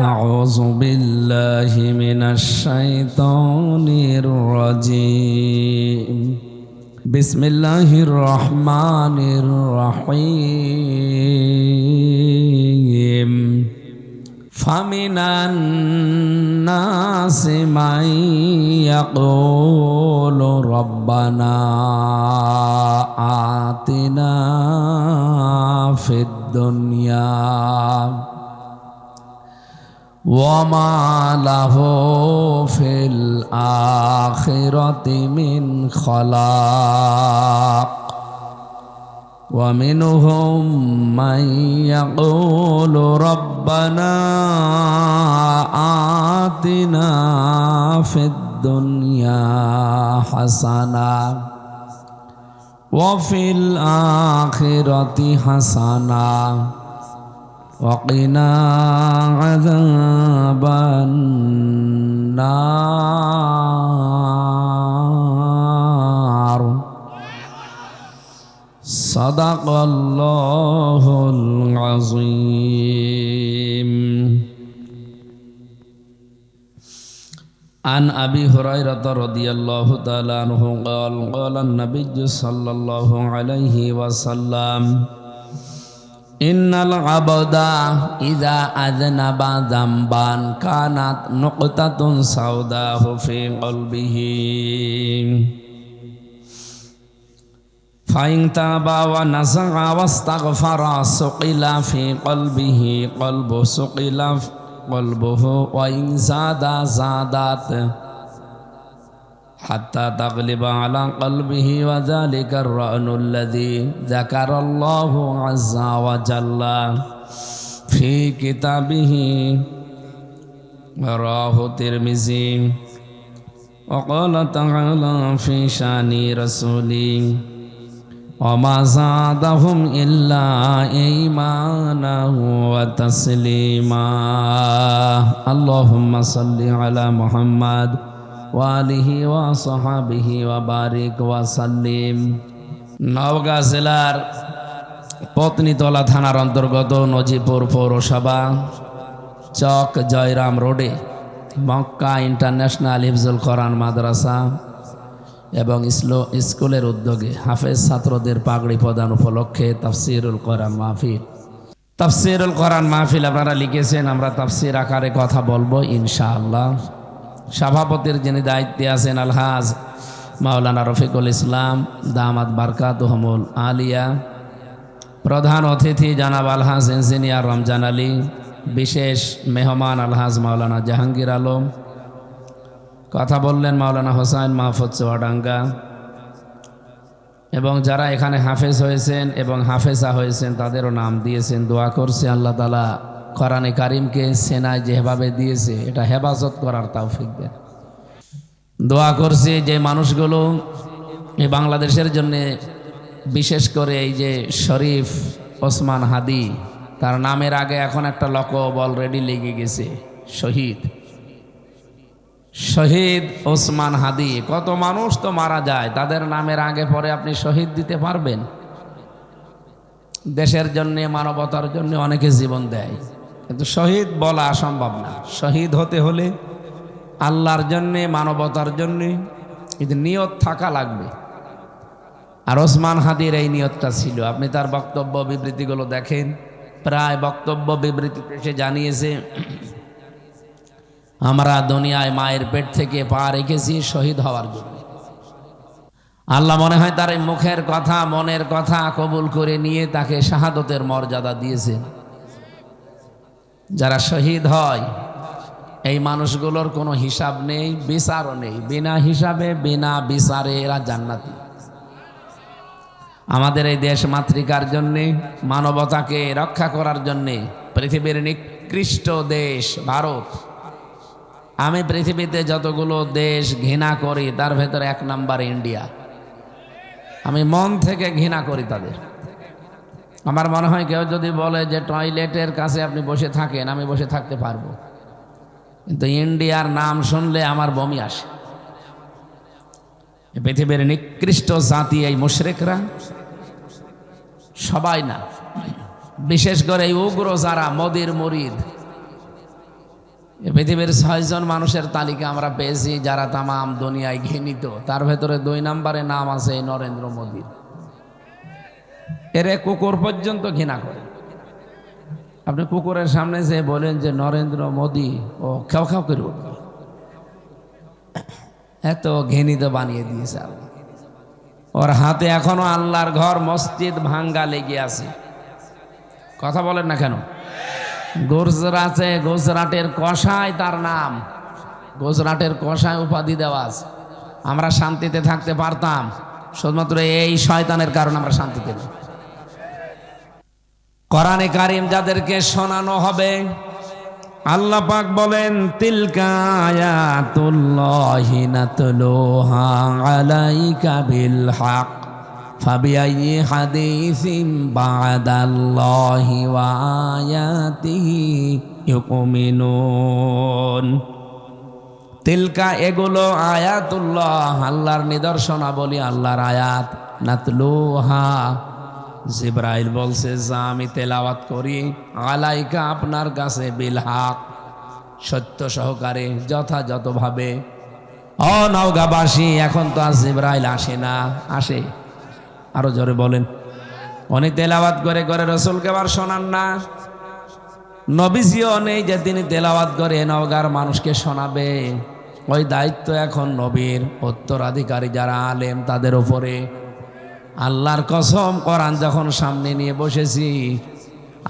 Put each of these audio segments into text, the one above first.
أعوذ بالله من الشيطان الرجيم بسم الله الرحمن الرحيم فمن الناس من يقول ربنا آتنا في الدنيا وما له في الآخرة من خلاق ومنهم من يقول ربنا آتنا في الدنيا حسنة وفي الآخرة حسنة وقنا عذاب النار صدق الله العظيم عن أبي هريرة رضي الله تعالى عنه قال قال النبي صلى الله عليه وسلم إن العبد إذا أذنب ذنبا كانت نقطة سوداء في قلبه فإن تاب ونزع واستغفر سقل في قلبه قلبه وإن زاد زادت حتى تغلب على قلبه وذلك الرأن الذي ذكر الله عز وجل في كتابه رواه الترمذي وقال تعالى في شان رسوله وما زادهم إلا إيمانا وتسليما اللهم صل على محمد ওয়ালিহি ওয়া সাহাবিহি ওয়া বারিক ওয়া সাল্লিম। নওগাঁ জেলার পত্নীতলা থানার অন্তর্গত নজিপুর পৌরসভা চক জয়রাম রোডে মক্কা ইন্টারন্যাশনাল হিফজুল কোরআন মাদ্রাসা এবং স্কুলের উদ্যোগে হাফেজ ছাত্রদের পাগড়ি প্রদান উপলক্ষে তাফসিরুল কোরআন মাহফিল আপনারা লিখেছেন, আমরা তাফসির আকারে কথা বলবো ইনশাআল্লাহ। সভাপতির যিনি দায়িত্বে আছেন আলহাজ মাওলানা রফিকুল ইসলাম দামাত বারকাতুহুমুল আলিয়া, প্রধান অতিথি জানাব আলহাজ ইঞ্জিনিয়ার রমজান আলী, বিশেষ মেহমান আলহাজ মাওলানা জাহাঙ্গীর আলম, কথা বললেন মাওলানা হোসাইন মাহফুজ চুয়াডাঙ্গা, এবং যারা এখানে হাফেজ হয়েছেন এবং হাফেজা হয়েছেন তাদেরও নাম দিয়েছেন। দোয়া করছে আল্লাহ তাআলা কোরআনে কারিমকে সেনায় যেভাবে দিয়েছে এটা হেফাজত করার তৌফিক দেন। দোয়া করছি যে মানুষগুলো এই বাংলাদেশের জন্য, বিশেষ করে এই যে শরীফ ওসমান হাদি, তার নামের আগে এখন একটা লকব অলরেডি লেগে গেছে, শহীদ ওসমান হাদি। কত মানুষ তো মারা যায়, তাদের নামের আগে পরে আপনি শহীদ দিতে পারবেন? দেশের জন্য, মানবতার জন্য অনেকে জীবন দেয়, কিন্তু শহীদ বলা সম্ভব না। শহীদ হতে হলে আল্লাহর জন্যে, মানবতার জন্যে কিন্তু নিয়ত থাকা লাগবে। আর ওসমান হাদির এই নিয়তটা ছিল। আপনি তার বক্তব্য বিবৃতিগুলো দেখেন, প্রায় বক্তব্য বিবৃতিতে সে জানিয়েছে আমরা দুনিয়ায় মায়ের পেট থেকে পা রেখেছি শহীদ হওয়ার জন্য। আল্লাহ মনে হয় তার এই মুখের কথা, মনের কথা কবুল করে নিয়ে তাকে শাহাদতের মর্যাদা দিয়েছেন। যারা শহীদ হয় এই মানুষগুলোর কোনো হিসাব নেই, বিচারও নেই, বিনা হিসাবে বিনা বিচারে এরা জান্নাতি। আমাদের এই দেশ মাতৃকার জন্যে, মানবতাকে রক্ষা করার জন্যে পৃথিবীর নিকৃষ্ট দেশ ভারত। আমি পৃথিবীতে যতগুলো দেশ ঘৃণা করি তার ভেতরে 1 নাম্বার ইন্ডিয়া। আমি মন থেকে ঘৃণা করি তাদের। আমার মনে হয় কেউ যদি বলে যে টয়লেটের কাছে আপনি বসে থাকেন, আমি বসে থাকতে পারবো, কিন্তু ইন্ডিয়ার নাম শুনলে আমার বমি আসে। পৃথিবীর নিকৃষ্ট জাতি এই মুশরিকরা, সবাই না, বিশেষ করে এই উগ্র যারা মোদির মুরিদ। পৃথিবীর 6 জন মানুষের তালিকা আমরা পেয়েছি যারা তামাম দুনিয়ায় ঘৃণিত, তার ভেতরে 2 নম্বরে নাম আছে নরেন্দ্র মোদীর। এরে কুকুর পর্যন্ত ঘৃণা করে। আপনি কুকুরের সামনে যে বলেন যে নরেন্দ্র মোদী, ও খাও খাও করে উঠবে, এত ঘৃণিত বানিয়ে দিয়েছে আল্লাহ। ওর হাতে এখনো আল্লাহর ঘর মসজিদ ভাঙ্গা লেগে আছে। কথা বলেন না কেন? গুজরাটে, গুজরাটের কসাই তার নাম, গুজরাটের কসাই উপাধি দেওয়া আছে। আমরা শান্তিতে থাকতে পারতাম, শুধুমাত্র এই শয়তানের কারণে আমরা শান্তিতে নেই। কোরআনে কারিম যাদেরকে শোনানো হবে, আল্লাহ পাক বলেন তিলকা আয়াতুল্লাহি নাতলুহা আলাইকা বিল হক ফাবিআইয়ি হাদিসিন বা'দাল্লাহি ওয়া আয়াতিহি ইউমিনুন। তিলকা এগুলো আয়াতুল্লাহ, আল্লাহর নিদর্শনাবলী, আল্লাহর আয়াত। নাতলুহা, জিবরাইল বলছে যা আমি তেলাওয়াত করি, আলাইকা আপনার কাছে, বিল হক সত্য সহকারে, যথাযথভাবে। ও নওগাঁবাসী, এখন তো আর জিবরাইল আসে না, আসে? আরো জোরে বলেন। উনি তেলাওয়াত করে করে রসুলকে আবার শোনান না। নবীজিও নেই যে তিনি তেলাওয়াত করে নওগাঁর মানুষকে শোনাবে। ওই দায়িত্ব এখন নবীর উত্তরাধিকারী যারা আলেম তাদের উপরে। আল্লাহর কসম, কোরআন যখন সামনে নিয়ে বসেছি,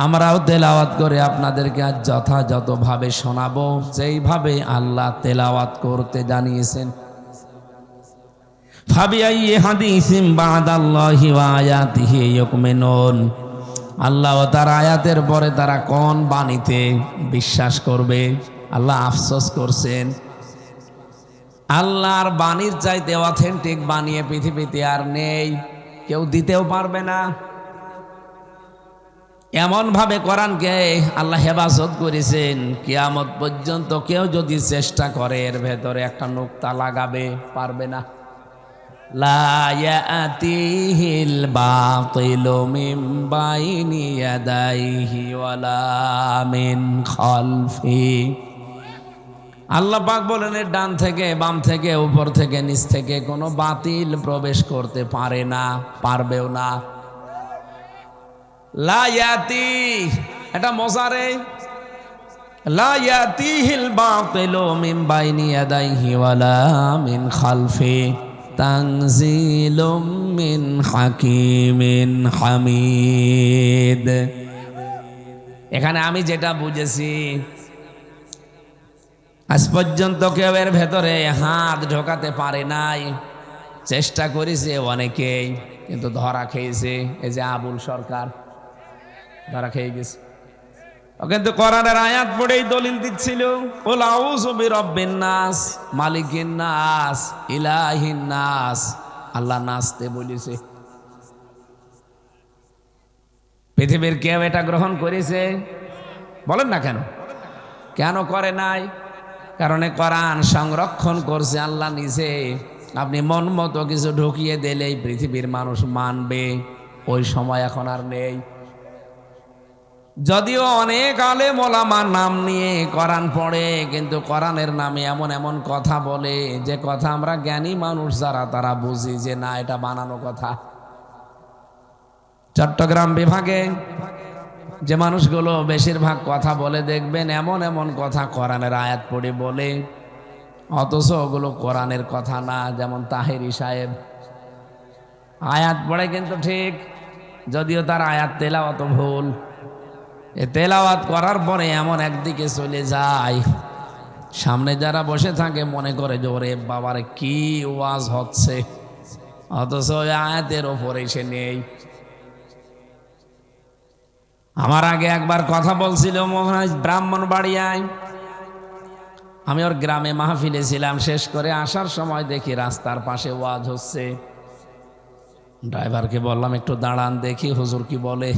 আমরাও তেলাওয়াত করে আপনাদেরকে আজ যথাযথভাবে শোনাবো, যেইভাবে আল্লাহ তেলাওয়াত করতে জানিয়েছেন। ফাবিআইয়ি হাদিসিন বা'দাল্লাহি ওয়া আয়াতিহি ইউমিনুন। আল্লাহ ও তার আয়াতের পরে তারা কোন বাণীতে বিশ্বাস করবে? আল্লাহ আফসোস করছেন, আল্লাহর বাণীর চাইতে অথেন্টিক বানিয়ে পৃথিবীতে আর নেই, কেউ দিতেও পারবে না। এমন ভাবে কোরআনকে আল্লাহ হেফাজত করেছেন, কিয়ামত পর্যন্ত কেউ যদি চেষ্টা করে এর ভেতরে একটা নুক্তা লাগাবে, পারবে না। লা ইয়াতিহিল বাতিলু মিন বাইনি ইয়াদাইহি ওয়ালা মিন খালফি। আল্লাহ পাক বলেন এর ডান থেকে, বাম থেকে, উপর থেকে, নিচ থেকে কোনো বাতিল প্রবেশ করতে পারে না, পারবেও না। লা ইয়াতি, এটা মজারে, লা ইয়াতিহিল বাতিলু মিন বাইনি ইয়াদাইহি ওয়ালা মিন খালফি তানজিলুম মিন হাকিমিন হামিদ। এখানে আমি যেটা বুঝেছি, আজ পর্যন্ত কেউ এর ভেতরে হাত ঢোকাতে পারে নাই। চেষ্টা করেছে অনেকেই, কিন্তু ধরা খেয়েছে। এই যে আবুল সরকার ধরা খেয়ে গেছে, ও কিন্তু কোরআনের আয়াত পড়েই দলিল দিচ্ছিল, কুল আউযু বিরাব্বিন নাস, মালিকিন নাস, ইলাহিন নাস। আল্লাহ নাচতে বলেছে। পৃথিবীর কেউ এটা গ্রহণ করেছে? বলেন না কেন? কেন করে নাই? কারণ কোরআন সংরক্ষণ করছে আল্লাহ নিজে। আপনি মন মতো কিছু ঢুকিয়ে দিলেই পৃথিবীর মানুষ মানবে, ওই সময় এখন আর নেই। যদিও অনেক আলেম ওলামার নাম নিয়ে কোরআন পড়ে, কিন্তু কোরআনের নামে এমন এমন কথা বলে যে কথা আমরা জ্ঞানী মানুষ যারা তারা বুঝি যে না, এটা বানানো কথা। চট্টগ্রাম বিভাগে যে মানুষগুলো বেশিরভাগ কথা বলে দেখবেন এমন এমন কথা কোরআনের আয়াত পড়ে বলে, অথচ ওগুলো কোরআনের কথা না। যেমন তাহেরি সাহেব আয়াত পড়ে কিন্তু ঠিক, যদিও তার আয়াত তেলাওয়াত ভুল। এ তেলাওয়াত করার পরে এমন একদিকে চলে যায়, সামনে যারা বসে থাকে মনে করে যে ওরে বাবার কি ওয়াজ হচ্ছে, অথচ ওই আয়াতের ওপরে সে নেই। আমার আগে একবার কথা বলছিল মহারাজ ব্রাহ্মণবাড়িয়ায়, আমি ওর গ্রামে মাহফিলে ছিলাম, শেষ করে আসার সময় দেখি রাস্তার পাশে ওয়াজ হচ্ছে। ড্রাইভারকে বললাম একটু দাঁড়ান দেখি হুজুর কি বলে।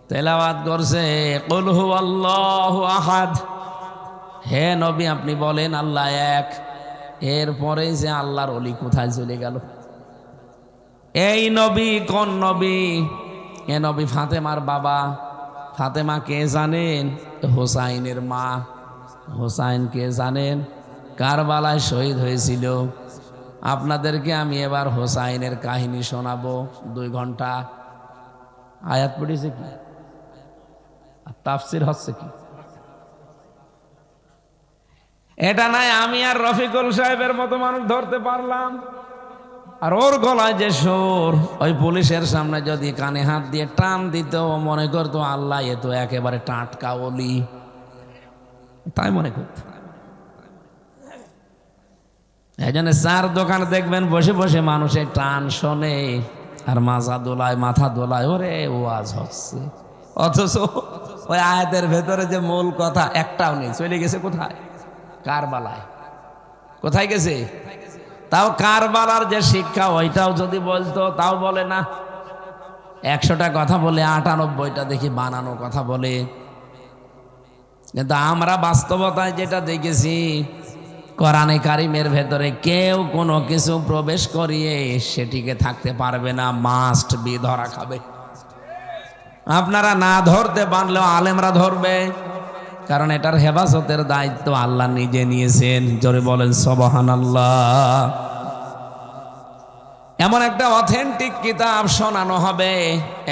তেলাওয়াত করছে কুল হুয়াল্লাহু আহাদ, হে নবী আপনি বলেন আল্লাহ এক। এরপরে যে আল্লাহর ওলি কোথায় চলে গেল? এই নবী কোন নবী? এ নবী ফাতেমার বাবা। ফাতেমা কে জানেন? হোসাইনের মা। হোসাইন কে জানেন? কারবালায় শহীদ হয়েছিল। আপনাদেরকে আমি এবার হোসাইনের কাহিনী শোনাবো 2 ঘন্টা। আয়াত পড়েছে কি আর তাফসির হচ্ছে কি? এটা নাই আমি আর রফিকুল সাহেবের মতো মানুষ ধরতে পারলাম। আর ওর গলায় যে সুর, ওই পুলিশের সামনে যদি কানে হাত দিয়ে টান দিত, মনে করতো আল্লাহ এ তো একেবারে টাটকা ওলি, তাই মনে করত। এই জন্য চার দোকানে দেখবেন বসে বসে মানুষের টান শোনে আর মাজা দোলায়, মাথা দোলায়, ওরে ওয়াজ হচ্ছে। অথচ ওই আয়াতের ভেতরে যে মূল কথা একটাও নেই, চলে গেছে কোথায়? কারবালায়। কোথায় গেছে? তাও কারবালার যে শিক্ষা ওইটাও যদি বলতো তাও বলে না। 100টা কথা বলে 98টা দেখি বানানো কথা বলে। কিন্তু আমরা বাস্তবতায় যেটা দেখেছি, কোরআনে কারিমের ভেতরে কেউ কোনো কিছু প্রবেশ করিয়ে সেটিকে থাকতে পারবে না, মাস্ট বি ধরা খাবে। আপনারা না ধরতে পারলেও আলেমরা ধরবে, কারণ এটার হেফাজতের দায়িত্ব আল্লাহ নিজে নিয়েছেন। জোরে বলেন সুবহানাল্লাহ। এমন একটা অথেন্টিক কিতাব শোনানো হবে,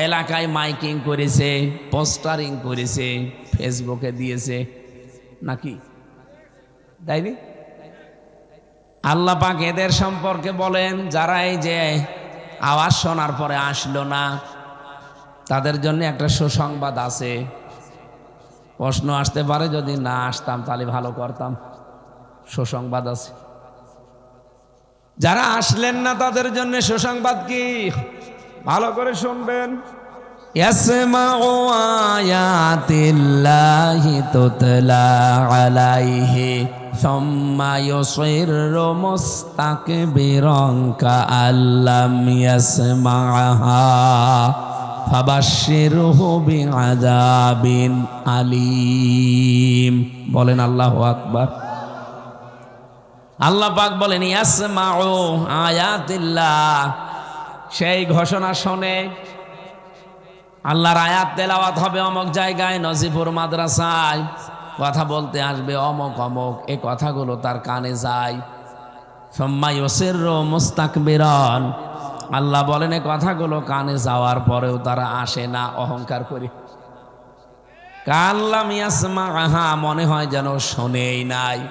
এলাকায় মাইকিং করেছে, পোস্টারিং করেছে, ফেসবুকে দিয়েছে, নাকি তাইনি? আল্লাহ পাক এদের সম্পর্কে বলেন, যারা এই যে আওয়াজ শোনার পরে আসলো না, তাদের জন্য একটা সুসংবাদ আছে। প্রশ্ন আসতে পারে, যদি না আসতাম তাহলে ভালো করতাম। সুসংবাদ আছে। যারা আসলেন না তাদের জন্য সুসংবাদ কি? ভালো করে শুনবেন। ইয়াসমাউ আয়াতিল্লাহি তুতলা আলাইহি সুম্মা ইউসিরু মুস্তাকবিরান কাআল্লাম ইয়াসমাআহা ফাবাশশিরহু বিআযাবিন আলীম। বলেন আল্লাহু আকবার। আল্লাহ পাক বলেন ইয়াসমাউ আয়াতিল্লাহ, সেই ঘোষণা শোনে। আল্লাহর আয়াত তেলাওয়াত হবে অমুক জায়গায়, নজিপুর মাদ্রাসায় কথা বলতে আসবে অমুক অমুক, এই কথাগুলো তার কানে যায়। সুম্মা ইউসিরু মুস্তাকবিরান, আল্লাহ বলেন এই কথাগুলো কানে যাওয়ার পরেও তারা আসে না, অহংকার করে। কাল্লাম ইয়াসমাআহা, মনে হয় যেন শোনেই নাই।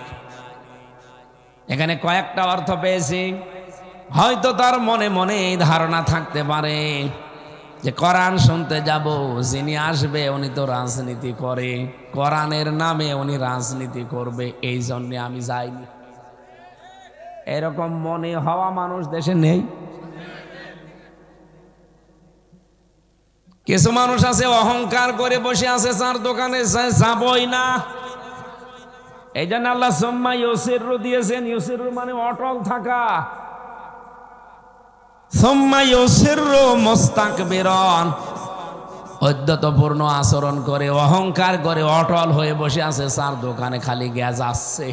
এখানে কয়েকটা অর্থ পেয়েছি। হয়তো তার মনে মনে এই ধারণা থাকতে পারে যে কোরআন শুনতে যাব, যিনি আসবে উনি তো রাজনীতি করে, কোরআনের নামে উনি রাজনীতি করবে, এই জন্য আমি যাইনি। এরকম মনে হওয়া মানুষ দেশে নেই। কিছু মানুষ আছে অহংকার করে বসে আছে, চার দোকানে যাবই না। এই জন্য আল্লাহ সুম্মা ইউসিরু দিয়েছেন। ইউসিরু মানে অটল থাকা। সুম্মা ইউসিরু মুস্তাকবিরান, অদ্যতপূর্ণ আচরণ করে, অহংকার করে অটল হয়ে বসে আছে চার দোকানে, খালি গ্যাস আসছে।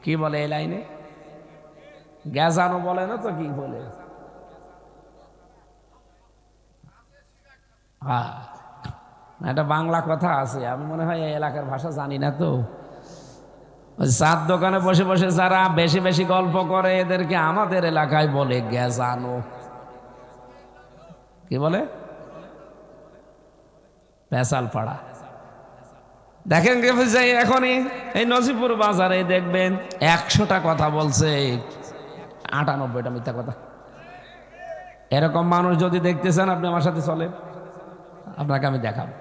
কি বলে এই লাইনে? গ্যাজানো বলে না তো, কি বলে? হ্যাঁ, একটা বাংলা কথা আছে, আমি মনে হয় এই এলাকার ভাষা জানি না তো। চার দোকানে বসে বসে যারা বেশি বেশি গল্প করে, এদেরকে আমাদের এলাকায় বলে গ্যাজানো। কি বলে? পেশাল পাড়া। দেখেন এখনই এই নজিপুর বাজারে দেখবেন 100টা কথা বলছে, 98টা মিথ্যা কথা। এরকম মানুষ যদি দেখতে চান, আপনি আমার সাথে চলেন, আপনাকে আমি দেখাবো।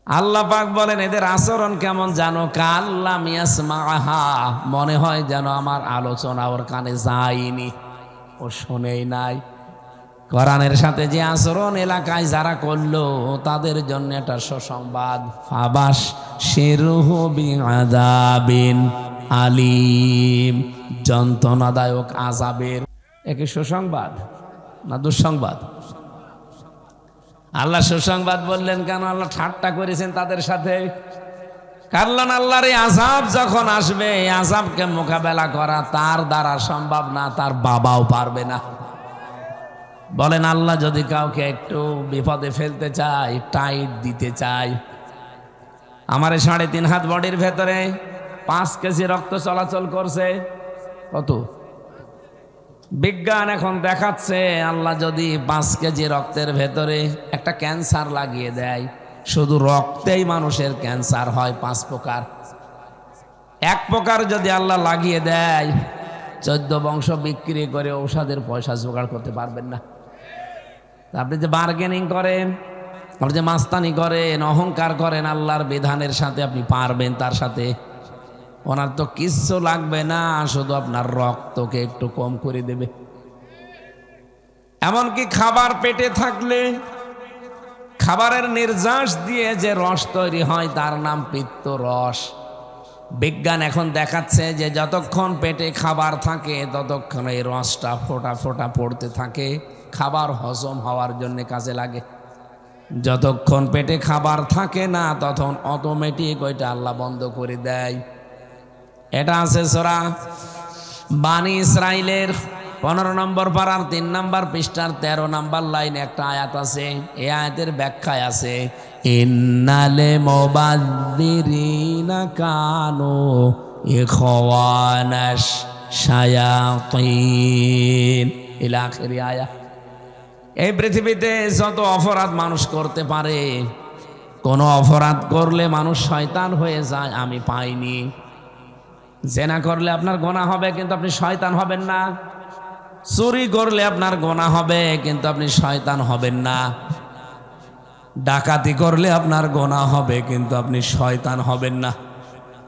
আল্লাহ পাক বলেন এদের আচরণ কেমন জানো, কাল্লাম ইয়াসমাহা, মনে হয় যেন আমার আলোচনা ওর কানে যায়নি, ও শোনেই নাই। কোরআনের সাথে যে আচরণ এলাকায় যারা করলো তাদের জন্য একটা সুসংবাদ, ফাবাস শিরুহু বিআযাবিন আলিম, যন্ত্রণাদায়ক আযাবের। একে সুসংবাদ না দুঃসংবাদ? আল্লাহ সুসংবাদ বললেন কেন? আল্লাহ ঠাট্টা করেছেন তাদের সাথে। কারণ আল্লাহর এই আযাব যখন আসবে, এই আযাবকে মোকাবেলা করা তার দ্বারা সম্ভব না, তার বাবাও পারবে না। বলেন আল্লাহ যদি কাউকে একটু বিপদে ফেলতে চায়, টাইট দিতে চায়, আমার 3.5 হাত বডির ভেতরে 5 কেজি রক্ত চলাচল করছে, কত? বিজ্ঞান এখন দেখাচ্ছে আল্লাহ যদি 5 কেজি রক্তের ভেতরে একটা ক্যান্সার লাগিয়ে দেয়, শুধু রক্তেই মানুষের ক্যান্সার হয় 5 প্রকার। 1 প্রকার যদি আল্লাহ লাগিয়ে দেয়, 14 বংশ বিক্রি করে ঔষধের পয়সা জোগাড় করতে পারবেন না। আপনি যে বার্গেনিং করেন, আপনি যে মাস্তানি করেন, অহংকার করেন, আল্লাহর বিধানের সাথে আপনি পারবেন তার সাথে? ওনার তো কিচ্ছু লাগবে না, শুধু আপনার রক্তকে একটু কম করে দেবে। এমনকি খাবার পেটে থাকলে খাবারের নির্যাস দিয়ে যে রস তৈরি হয় তার নাম পিত্ত রস। বিজ্ঞান এখন দেখাচ্ছে যে যতক্ষণ পেটে খাবার থাকে ততক্ষণ এই রসটা ফোঁটা ফোঁটা পড়তে থাকে, খাবার হজম হওয়ার জন্য কাজে লাগে। যতক্ষণ পেটে খাবার থাকে না তখন অটোমেটিক ওইটা আল্লাহ বন্ধ করে দেয়। এটা আছে সূরা বানী ইসরাইলের 15 নম্বর পারার 3 নম্বর পৃষ্ঠার 13 নম্বর লাইনে একটা আয়াত আছে। এই আয়াতের ব্যাখ্যায় আছে, ইন্নালে মুবাযযিরিনা কানু ইখওয়ানাশ শায়াতিন ইলা আখির আয়া। এই পৃথিবীতে যত অপরাধ মানুষ করতে পারে, কোন অপরাধ করলে মানুষ শয়তান হয়ে যায় আমি পাইনি। জেনা করলে আপনার গোনা হবে কিন্তু আপনি শয়তান হবেন না। চুরি করলে আপনার গোনা হবে কিন্তু আপনি শয়তান হবেন না। ডাকাতি করলে আপনার গোনা হবে কিন্তু আপনি শয়তান হবেন না।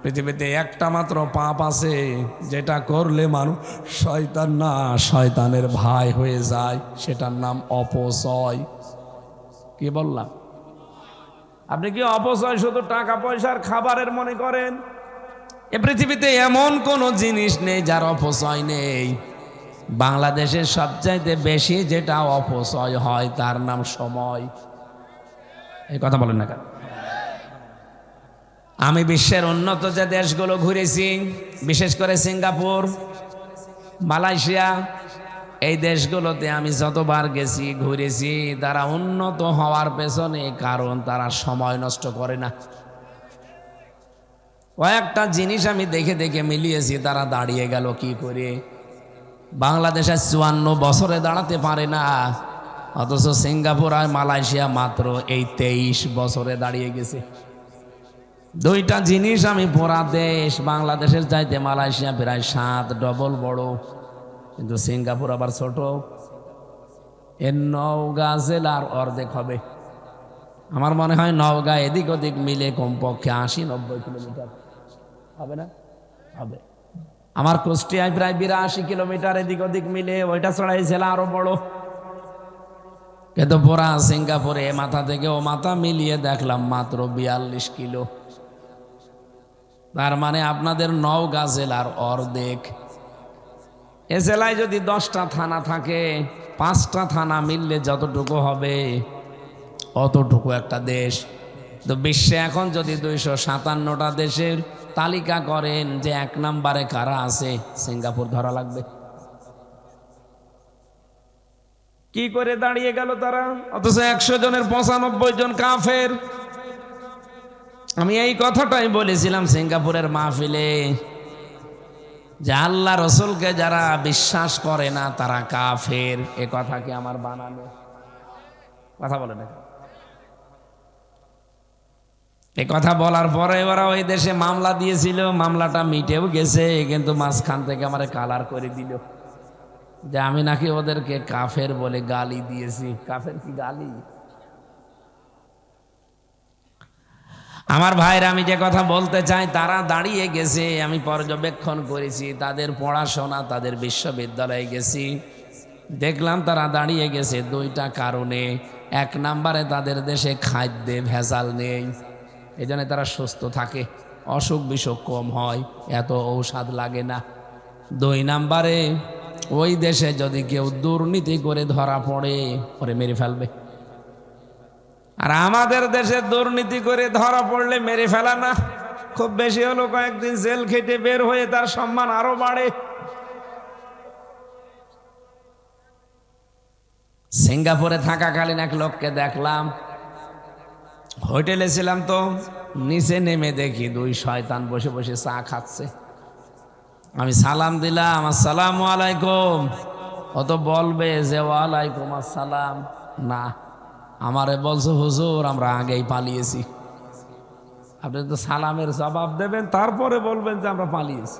পৃথিবীতে একটা মাত্র পাপ আছে যেটা করলে মানুষ শয়তান না, শয়তানের ভাই হয়ে যায়, সেটার নাম অপচয়। কি বললাম? আপনি কি অপচয় শুধু টাকা পয়সার খাবারের মনে করেন? এ পৃথিবীতে এমন কোনো জিনিস নেই যার অপচয় নেই। বাংলাদেশের সবচাইতে বেশি যেটা অপচয় হয় তার নাম সময়। এই কথা বলেন না কেন? আমি বিশ্বের উন্নত যে দেশগুলো ঘুরেছি, বিশেষ করে সিঙ্গাপুর, মালয়েশিয়া, এই দেশগুলোতে আমি যতবার গেছি ঘুরেছি, তারা উন্নত হওয়ার পেছনে কারণ তারা সময় নষ্ট করে না। কয়েকটা জিনিস আমি দেখে দেখে মিলিয়েছি, তারা দাঁড়িয়ে গেল কি করে। বাংলাদেশে 54 বছরে দাঁড়াতে পারে না, অথচ সিঙ্গাপুর আর মালয়েশিয়া মাত্র এই 23 বছরে দাঁড়িয়ে গেছে। দুইটা জিনিস আমি পুরা দেশ, বাংলাদেশের চাইতে মালয়েশিয়া প্রায় 7 ডবল বড়, কিন্তু সিঙ্গাপুর আবার ছোট। এর নওগাঁ জেলার অর্ধেক হবে। আমার মনে হয় নওগাঁ এদিক ওদিক মিলে কমপক্ষে 80-90 কিলোমিটার হবে না? হবে। আমার কুষ্টিয়ায় প্রায় 82 কিলোমিটার, এদিক ওদিক মিলে, ওইটা ছড়াই জেলা আরো বড়। কিন্তু পুরা সিঙ্গাপুরে মাথা থেকে ও মাথা মিলিয়ে দেখলাম মাত্র 42 কিলো। তার মানে আপনাদের নওগাঁ জেলার অর্ধেক। এ জেলায় যদি 10টা থানা থাকে, 5টা থানা মিললে যতটুকু হবে অতটুকু একটা দেশ। তো বিশ্বে এখন যদি 257টা দেশের তালিকা করেন যে 1 নম্বরে কারা আছে, সিঙ্গাপুর ধরা লাগবে। কি করে দাঁড়িয়ে গেল তারা? অথচ 100 জনের 95 জন কাফের। আমি এই কথাটাই বলেছিলাম সিঙ্গাপুরের মাহফিলে, যে আল্লাহ রসুলকে যারা বিশ্বাস করে না তারা কাফের। এ কথা কি আমার বানানো কথা? বলে না। এই কথা বলার পরে ওরা ওই দেশে মামলা দিয়েছিল, মামলাটা মিটেও গেছে, কিন্তু মাঝখান থেকে আমার কালার করে দিল যে আমি নাকি ওদেরকে কাফের বলে গালি দিয়েছি। কাফের কি গালি? আমার ভাইরা, আমি যে কথা বলতে চাই, তারা দাঁড়িয়ে গেছে, আমি পর্যবেক্ষণ করেছি, তাদের পড়াশোনা, তাদের বিশ্ববিদ্যালয়ে গেছি, দেখলাম তারা দাঁড়িয়ে গেছে দুইটা কারণে। এক নম্বরে তাদের দেশে খাদ্যে ভেজাল নেই, এই জন্য তারা সুস্থ থাকে, অসুখ বিসুখ কম হয়, এত ঔষধ লাগে না। দুই নম্বরে, ওই দেশে যদি কেউ দুর্নীতি করে ধরা পড়ে, ওরে মেরে ফেলবে। আর আমাদের দেশে দুর্নীতি করে ধরা পড়লে মেরে ফেলা না, খুব বেশি হলো কয়েকদিন জেল খেটে বের হয়ে তার সম্মান আরো বাড়ে। সিঙ্গাপুরে থাকাকালীন এক লোককে দেখলাম, হোটেলে ছিলাম তো, নিচে নেমে দেখি দুই শয়তান বসে বসে চা খাচ্ছে। আমি সালাম দিলাম, আসসালামু আলাইকুম। ও তো বলবে যে ওয়ালাইকুম আসসালাম, না, আমারে বলছো হুজুর আমরা আগেই পালিয়েছি। আপনি তো সালামের জবাব দেবেন, তারপরে বলবেন যে আমরা পালিয়েছি,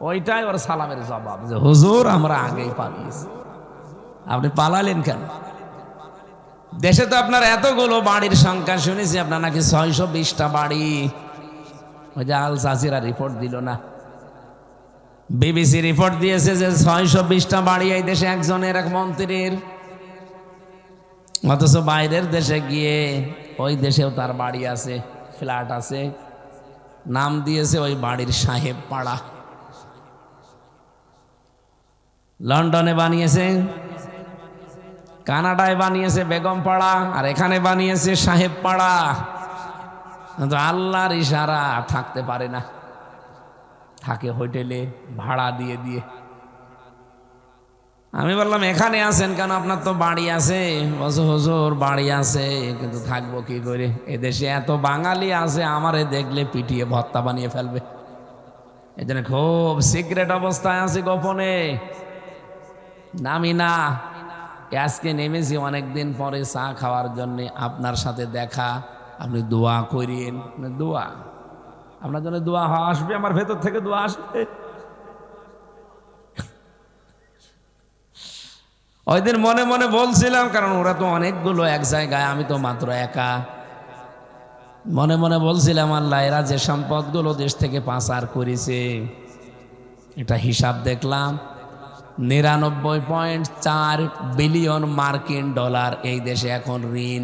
ওইটাই ওর সালামের জবাব, যে হুজুর আমরা আগেই পালিয়েছি। আপনি পালালেন কেন? দেশে তো আপনার এতগুলো বাড়ির সংখ্যা শুনেছি, আপনার নাকি 620টা বাড়ি। ওই যে আল জাজিরা রিপোর্ট দিল না, বিবিসি রিপোর্ট দিয়েছে যে 620টা বাড়ি এই দেশে একজনের, এক মন্ত্রীর। অথচ বাইরের দেশে গিয়ে ওই দেশেও তার বাড়ি আছে, ফ্ল্যাট আছে, নাম দিয়েছে ওই বাড়ির সাহেব পাড়া। লন্ডনে বানিয়েছে, কানাডায় বানিয়েছে বেগম পাড়া, আর এখানে বানিয়েছে সাহেব পাড়া। কিন্তু আল্লাহর ইশারা থাকতে পারে না, থাকে হোটেলে ভাড়া দিয়ে দিয়ে। আমি বললাম এখানে আছেন কেন, আপনার তো বাড়ি আছে। বলছে হুজুর বাড়ি আছে, কিন্তু থাকবো কি করে, এদেশে এত বাঙালি আছে, আমারে দেখলে পিটিয়ে ভর্তা বানিয়ে ফেলবে। এই জন্য খুব সিক্রেট অবস্থায় আছি, গোপনে নামি না। আজকে নেমেছি অনেকদিন পরে চা খাওয়ার জন্য, আপনার সাথে দেখা, আপনি দোয়া করিয়েন। দোয়া, আপনার জন্য দোয়া আসবে, আমার ভেতর থেকে দোয়া আসবে। ওই দিন মনে মনে বলছিলাম, কারণ ওরা তো অনেকগুলো এক জায়গায়, আমি তো মাত্র একা। মনে মনে বলছিলাম, আল্লাহ এরা যে সম্পদগুলো দেশ থেকে পাচার করেছে, এটা হিসাব দেখলাম, 99.4 বিলিয়ন মার্কিন ডলার এই দেশে এখন ঋণ।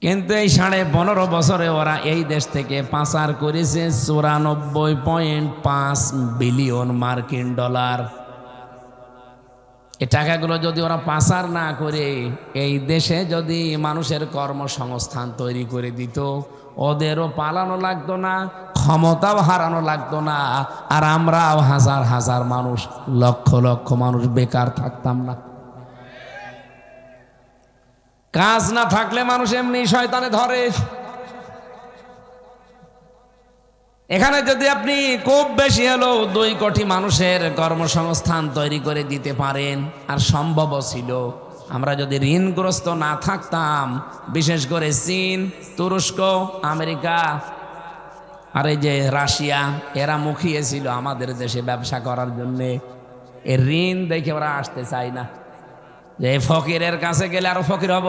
কিন্তু এই 15.5 বছরে ওরা এই দেশ থেকে পাচার করেছে 94.5 বিলিয়ন মার্কিন ডলার। এই টাকাগুলো যদি ওরা পাচার না করে এই দেশে যদি মানুষের কর্মসংস্থান তৈরি করে দিত, ওদেরও পালানো লাগতো না, ক্ষমতাও হারানো লাগতো না, আর আমরাও হাজার হাজার মানুষ, লক্ষ লক্ষ মানুষ বেকার থাকতাম না। কাজ না থাকলে মানুষ এমনি শয়তানে ধরে। এখানে যদি আপনি খুব বেশি হলেও 2 কোটি মানুষের কর্মসংস্থান তৈরি করে দিতে পারেন, আর সম্ভবও ছিল, আমরা যদি ঋণগ্রস্ত না থাকতাম, বিশেষ করে চীন, তুরস্ক, আমেরিকা আর এই যে রাশিয়া, এরা মুখিয়েছিল আমাদের দেশে ব্যবসা করার জন্যে। এর ঋণ দেখে ওরা আসতে চায় না, যে ফকিরের কাছে গেলে আরো ফকির হব।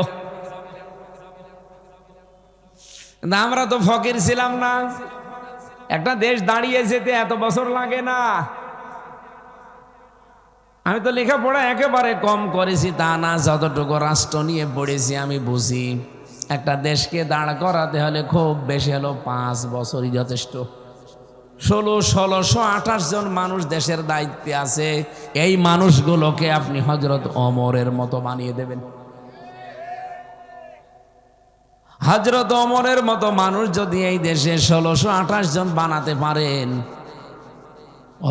আমরা তো ফকির ছিলাম না, একটা দেশ দাঁড়িয়ে যেতে এত বছর লাগে না। আমি তো লেখাপড়া একেবারে কম করেছি তা না, যতটুকু রাষ্ট্র নিয়ে পড়েছি আমি বুঝি। একটা দেশকে দাঁড় করাতে হলে খুব বেশি হলো 5 বছরই যথেষ্ট। 1628 জন মানুষ দেশের দায়িত্বে আছে, এই মানুষগুলোকে আপনি হযরত ওমরের মতো বানিয়ে দেবেন। হযরত ওমরের মতো মানুষ যদি এই দেশে 1628 জন বানাতে পারেন,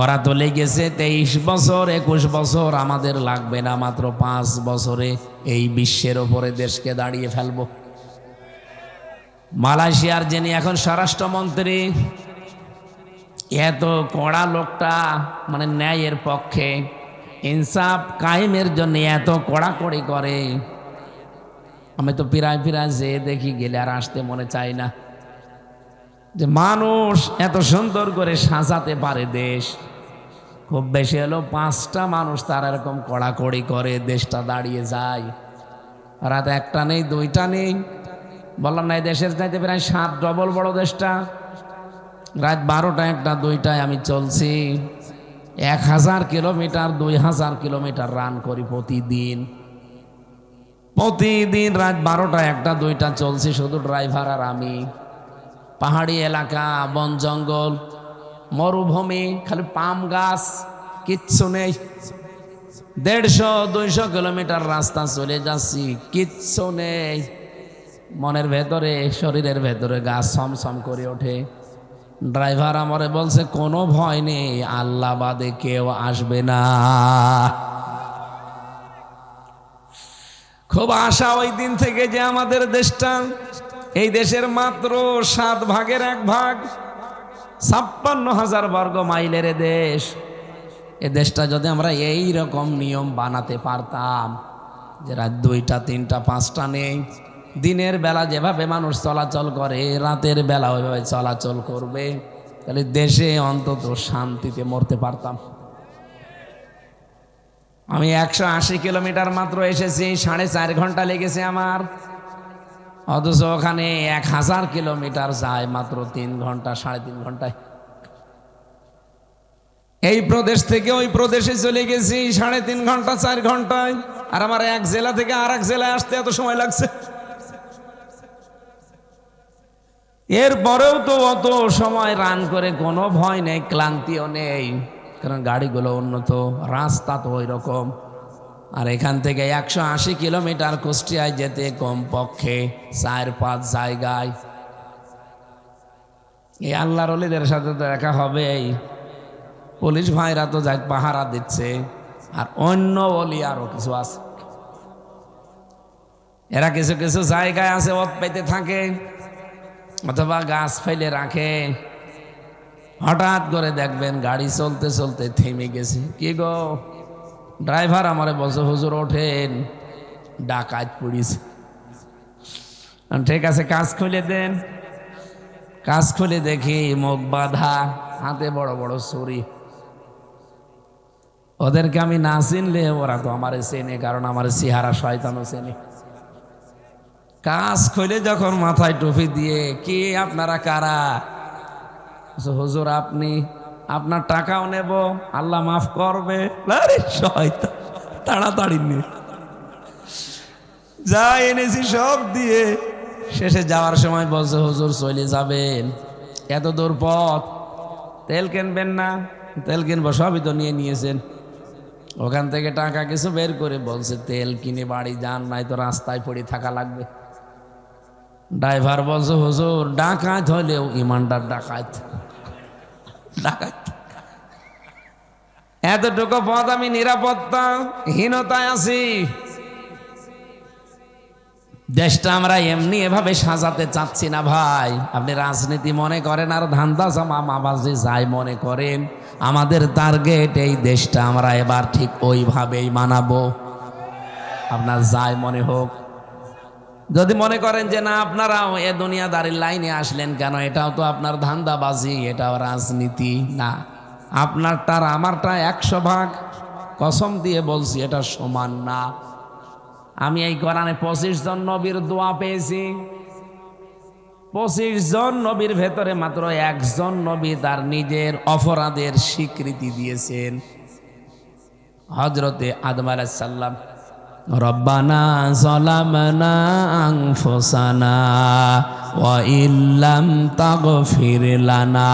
ওরা তো লেগেছে 23 বছর 21 বছর, আমাদের লাগবে না, মাত্র 5 বছরে এই বিশ্বের ওপরে দেশকে দাঁড়িয়ে ফেলবো। মালয়েশিয়ার যিনি এখন স্বরাষ্ট্রমন্ত্রী, এত কড়া লোকটা, মানে ন্যায়ের পক্ষে, ইনসাফ কায়েমের জন্য এত কড়াকড়ি করে। আমি তো পিরায় পিরায় যেয়ে দেখি, গেলে আর আসতে মনে চাই না, যে মানুষ এত সুন্দর করে সাজাতে পারে দেশ। খুব বেশি হলো 5টা মানুষ তার এরকম কড়াকড়ি করে, দেশটা দাঁড়িয়ে যায়। রাত 1টা নেই 2টা নেই, বললাম না, এই দেশের চাইতে প্রায় 7 ডবল বড় দেশটা। রাত 12টা 1টা 2টায় আমি চলছি 1000 কিলোমিটার 2000 কিলোমিটার রান করি প্রতিদিন। প্রতিদিন রাত 12টা 1টা 2টা চলছি, শুধু ড্রাইভার আর আমি। পাহাড়ি এলাকা, বন জঙ্গল, মরুভূমি, খালি পাম গাছ, কিচ্ছু নেই। 150-200 কিলোমিটার রাস্তা চলে যাচ্ছি, কিচ্ছু নেই। মনের ভেতরে, শরীরের ভেতরে গাছ ছমছম করে ওঠে। ড্রাইভার আমারে বলছে কোনো ভয় নেই, আল্লাহ বাদে কেউ আসবে না। খুব আশা ওই দিন থেকে যে আমাদের দেশটা, এই দেশের মাত্র 7 ভাগের 1 ভাগ, 56,000 বর্গ মাইলের দেশ। এ দেশটা যদি আমরা এই রকম নিয়ম বানাতে পারতাম যে রাত 2টা 3টা 5টা নেই, দিনের বেলা যেভাবে মানুষ চলাচল করে রাতের বেলা ওইভাবে চলাচল করবে, তাহলে দেশে অন্তত শান্তিতে মরতে পারতাম। আমি 180 কিলোমিটার মাত্র এসেছি, 4.5 ঘন্টা লেগেছে আমার। অথচ ওখানে 1000 কিলোমিটার যায় মাত্র 3 ঘন্টা 3.5 ঘন্টায়। এই প্রদেশ থেকে ওই প্রদেশে চলে গেছি 3.5 ঘন্টা 4 ঘন্টায়, আর আমার এক জেলা থেকে আর এক জেলায় আসতে এত সময় লাগছে। এরপরেও তো অত সময় রান করে কোনো ভয় নেই, ক্লান্তিও নেই, কারণ গাড়িগুলো উন্নত, রাস্তা তো ওই রকম। আর এখান থেকে 180 কিলোমিটার কুষ্টিয়ায় যেতে কমপক্ষে 4-5 জায়গায়। এই আল্লাহর ওলিদের সাথে তো দেখা হবেই। পুলিশ ভাইরা তো যাই পাহারা দিচ্ছে, আর অন্য ওলি আরো কিছু আছে। এরা কিছু কিছু জায়গায় আছে ওত পেতে থাকে, অথবা গাছ ফেলে রাখে। হঠাৎ করে দেখবেন গাড়ি চলতে চলতে থেমে গেছে। কি গো, ড্রাইভার আমারে বলছে হুজুর ওঠেন, ডাকাত পুলিশ। ঠিক আছে, কাজ খুলে দেন। কাজ খুলে দেখি মুখ বাঁধা, হাতে বড় বড় ছুরি। ওদেরকে আমি না চিনলে ওরা তো আমার চেনে, কারণ আমার চেহারা শয়তানও চেনে। কাজ খুলে যখন মাথায় টুপি দিয়ে, কি আপনারা কারা? হুজুর আপনি, আপনার টাকাও নেব, আল্লাহ মাফ করবে। আরে শয়তান, তাড়াতাড়ি নে, যা এনেছি সব দিয়ে। শেষে যাওয়ার সময় বলছে হুজুর চলে যাবেন, এত দূর পথ, তেল কিনবেন না? তেল কিনবো, সবই তো নিয়ে নিয়েছেন। ওখান থেকে টাকা কিছু বের করে বলছে তেল কিনে বাড়ি যান, নাই তো রাস্তায় পড়ে থাকা লাগবে। ড্রাইভার বলছে হুজুর ডাকাত হলেও ইমানদার ডাকাত। ডাকাত এতটুকু পথ আমি নিরাপত্তা হীনতায় আছি। দেশটা আমরা এমনি এভাবে সাজাতে চাচ্ছি না ভাই। আপনি রাজনীতি মনে করেন আর ধান্দা মামাবাজি যাই মনে করেন, আমাদের টার্গেট এই দেশটা আমরা এবার ঠিক ওইভাবেই মানাবো। আপনার যাই মনে হোক, যদি মনে করেন যে না আপনারাও এ দুনিয়াদারির লাইনে আসলেন কেন, এটাও তো আপনার ধান্দাবাজি, এটাও রাজনীতি না। আপনারটার আমারটা 100 ভাগ, কসম দিয়ে বলছি এটা সমান না। আমি এই কোরআনে 25 জন নবীর দোয়া পেয়েছি। 25 জন নবীর ভেতরে মাত্র 1 জন নবী তার নিজের অপরাধের স্বীকৃতি দিয়েছেন, হযরতে আদম আলাইহিস সালাম। রব্বানা যালামনা আনফুসানা ওয়া ইল্লাম তাগফির লানা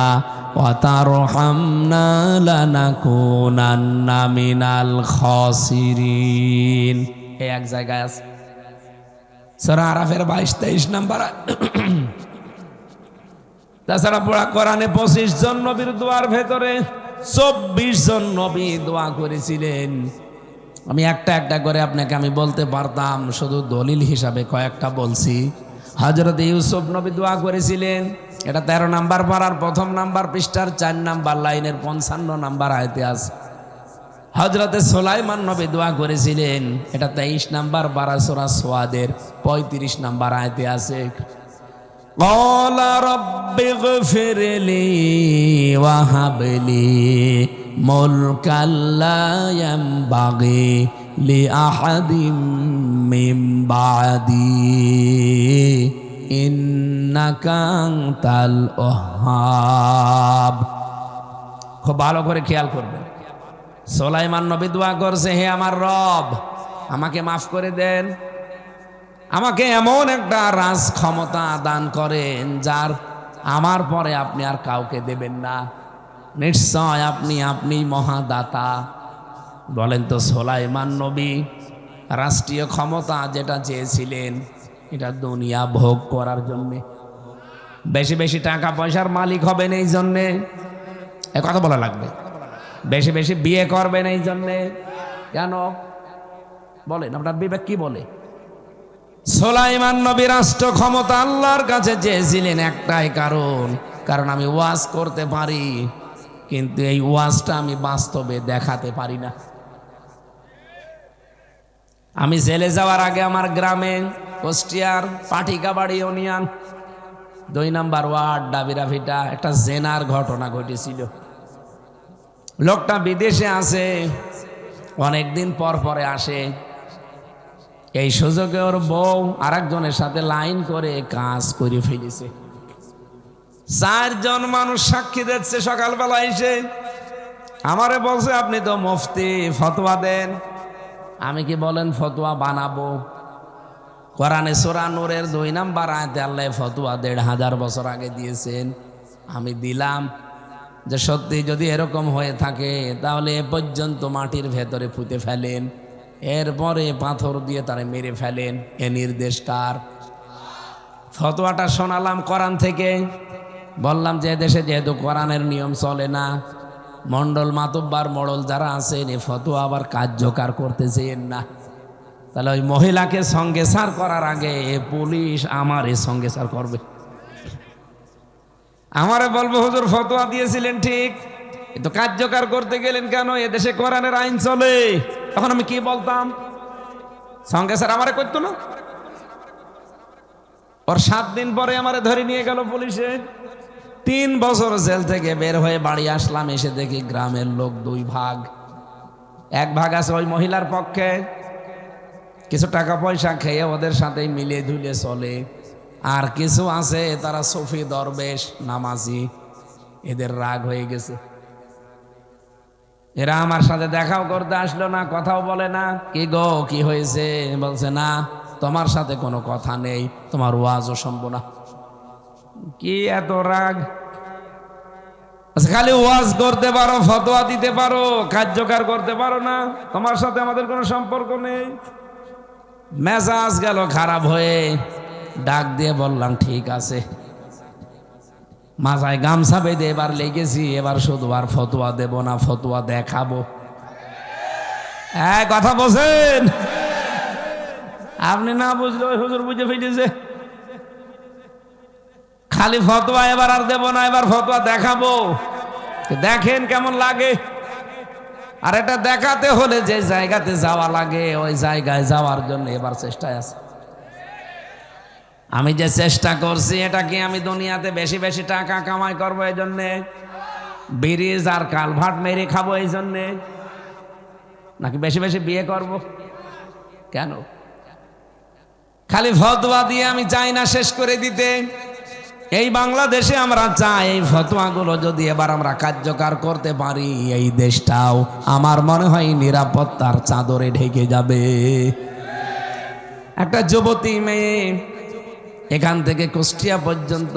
ওয়া তারহামনা লানাকুনান্না মিনাল খাসিরিন। এই এক জায়গায় আছে সূরা আরাফের 22-23 নাম্বার। তাছাড়া পুরা কোরআনে 25 জন নবীর দোয়ার ভেতরে 24 জন নবী দোয়া করেছিলেন। আমি একটা একটা করে আপনাকে আমি বলতে পারতাম, শুধু দলিল হিসাবে কয়েকটা বলছি। হযরত ইউসুফ নবী দোয়া করেছিলেন, এটা 13 নাম্বার পারার 1ম নাম্বার পৃষ্ঠার 4 নাম্বার লাইনের 55 নাম্বার আয়াতে আছে। হযরতে সুলাইমান নবী দোয়া করেছিলেন, এটা 23 নাম্বার পারা সূরা সোয়াদের 35 নাম্বার আয়াতে আছে। ক্বালা রাব্বিগফিরলি ওয়া হাবলি মুলকাল লা ইয়ানবাগি লিআহাদিম মিন বাদি ইন্নাকা আনতাল ওয়াহ্হাব। খুব ভালো করে খেয়াল করবেন। সুলাইমান নবী দোয়া করছে, হে আমার রব, আমাকে মাফ করে দেন, আমাকে এমন একটা রাজ ক্ষমতা দান করেন যার আমার পরে আপনি আর কাউকে দেবেন না। নিশ্চয় আপনি মহাদাতা। বলেন তো, সুলাইমান নবী রাষ্ট্রীয় ক্ষমতা যেটা চেয়েছিলেন এটা দুনিয়া ভোগ করার জন্যে, বেশি বেশি টাকা পয়সার মালিক হবেন এই জন্যে, এ কথা বলা লাগবে। বেশি বেশি বিয়ে করবেন এই জন্যে, কেন বলেন, আপনার বিবেক কি বলে? সুলাইমান নবী রাষ্ট্র ক্ষমতা আল্লাহর কাছে চেয়েছিলেন একটাই কারণ আমি ওয়াজ করতে পারি, কিন্তু এই ওয়াজটা আমি বাস্তবে দেখাতে পারি না। আমি জেলে যাওয়ার আগে আমার গ্রামে কুষ্টিয়ার পাটিকাবাড়ি ইউনিয়ন 2 নম্বর ওয়ার্ড ডাবিরাভিটা একটা জেনার ঘটনা ঘটেছিল। লোকটা বিদেশে আছে, অনেকদিন পরে আসে। এই সুযোগে ওর বউ আরেকজনের সাথে লাইন করে কাজ করে ফেলেছে। 4 জন মানুষ সাক্ষী দিচ্ছে। সকালবেলা এসে আমারে বলছে, আপনি তো মুফতি, ফতোয়া দেন। আমি কি বলেন ফতোয়া বানাবো? কোরআনে সূরা নূরের 2 নম্বর আয়াতে আল্লাহ ফতোয়া 1500 বছর আগে দিয়েছেন। আমি দিলাম যে সত্যি যদি এরকম হয়ে থাকে তাহলে এ পর্যন্ত মাটির ভেতরে পুঁতে ফেলেন, এরপরে পাথর দিয়ে তারে মেরে ফেলেন। এ নির্দেশ কার? ফতোয়াটা শোনালাম কোরআন থেকে। বললাম যে দেশে যেহেতু কোরআনের নিয়ম চলে না, মন্ডল মাতব্বার মডল যারা আছেন এ ফতোয়া আবার কার্যকর করতে চেয়েন না, তাহলে ওই মহিলাকে সঙ্গে সার করার আগে পুলিশ আমার সঙ্গে সার করবে। আমারে বলবো, হুজুর ফতোয়া দিয়েছিলেন ঠিক, কিন্তু কার্যকর করতে গেলেন কেন? এদেশে কোরআনের আইন চলে। তখন আমি কি বলতাম? সঙ্গে স্যার আমারে করতো না। ওর 7 দিন পরে আমারে ধরে নিয়ে গেল পুলিশে। 3 বছর জেল থেকে বের হয়ে বাড়ি আসলাম। এসে দেখি গ্রামের লোক 2 ভাগ। 1 ভাগ আছে ওই মহিলার পক্ষে, কিছু টাকা পয়সা খেয়ে ওদের সাথে মিলে ধুলে চলে, আর কিছু আছে তারা সুফি দরবেশ নামাজি, এদের রাগ হয়ে গেছে। এরা আমার সাথে দেখাও করতে আসলো না, কথাও বলে না। কি গো, কি হয়েছে? বলছে না, তোমার সাথে কোনো কথা নেই, তোমার ওয়াজও শুনবো না। কি এত রাগ? খালি ওয়াজ করতে পারো, ফতোয়া দিতে পারো, কার্যকর করতে পারো না, তোমার সাথে আমাদের কোনো সম্পর্ক নেই। মেজাজ গেল খারাপ হয়ে। ডাক দিয়ে বললাম, ঠিক আছে, মাথায় গামছা বেঁধে এবার লেগেছি, এবার শুধু আর ফতোয়া দেব না, ফতোয়া দেখাবো। কথা বলছেন? আপনি না বুঝলে ওই হুজুর বুঝে ফেলেছে। খালি ফতোয়া এবার আর দেব না, এবার ফতোয়া দেখাবো। দেখেন কেমন লাগে। আর এটা দেখাতে হলে যে জায়গাতে যাওয়া লাগে ওই জায়গায় যাওয়ার জন্য এবার চেষ্টায় আছে। আমি যে চেষ্টা করছি এটা কি আমি দুনিয়াতে বেশি বেশি টাকা কামাই করবো এই জন্যে, ব্রিজ আর কালভার্ট মেরে খাবো এই জন্যে, নাকি বেশি বেশি বিয়ে করব? কেন? খালি ফতোয়া দিয়ে আমি চাই না শেষ করে দিতে। এই বাংলাদেশে আমরা চাই এই ফতোয়াগুলো যদি এবার আমরা কার্যকর করতে পারি, এই দেশটাও আমার মনে হয় নিরাপত্তার চাদরে ঢেকে যাবে। একটা যুবতী মেয়ে এখান থেকে কুষ্টিয়া পর্যন্ত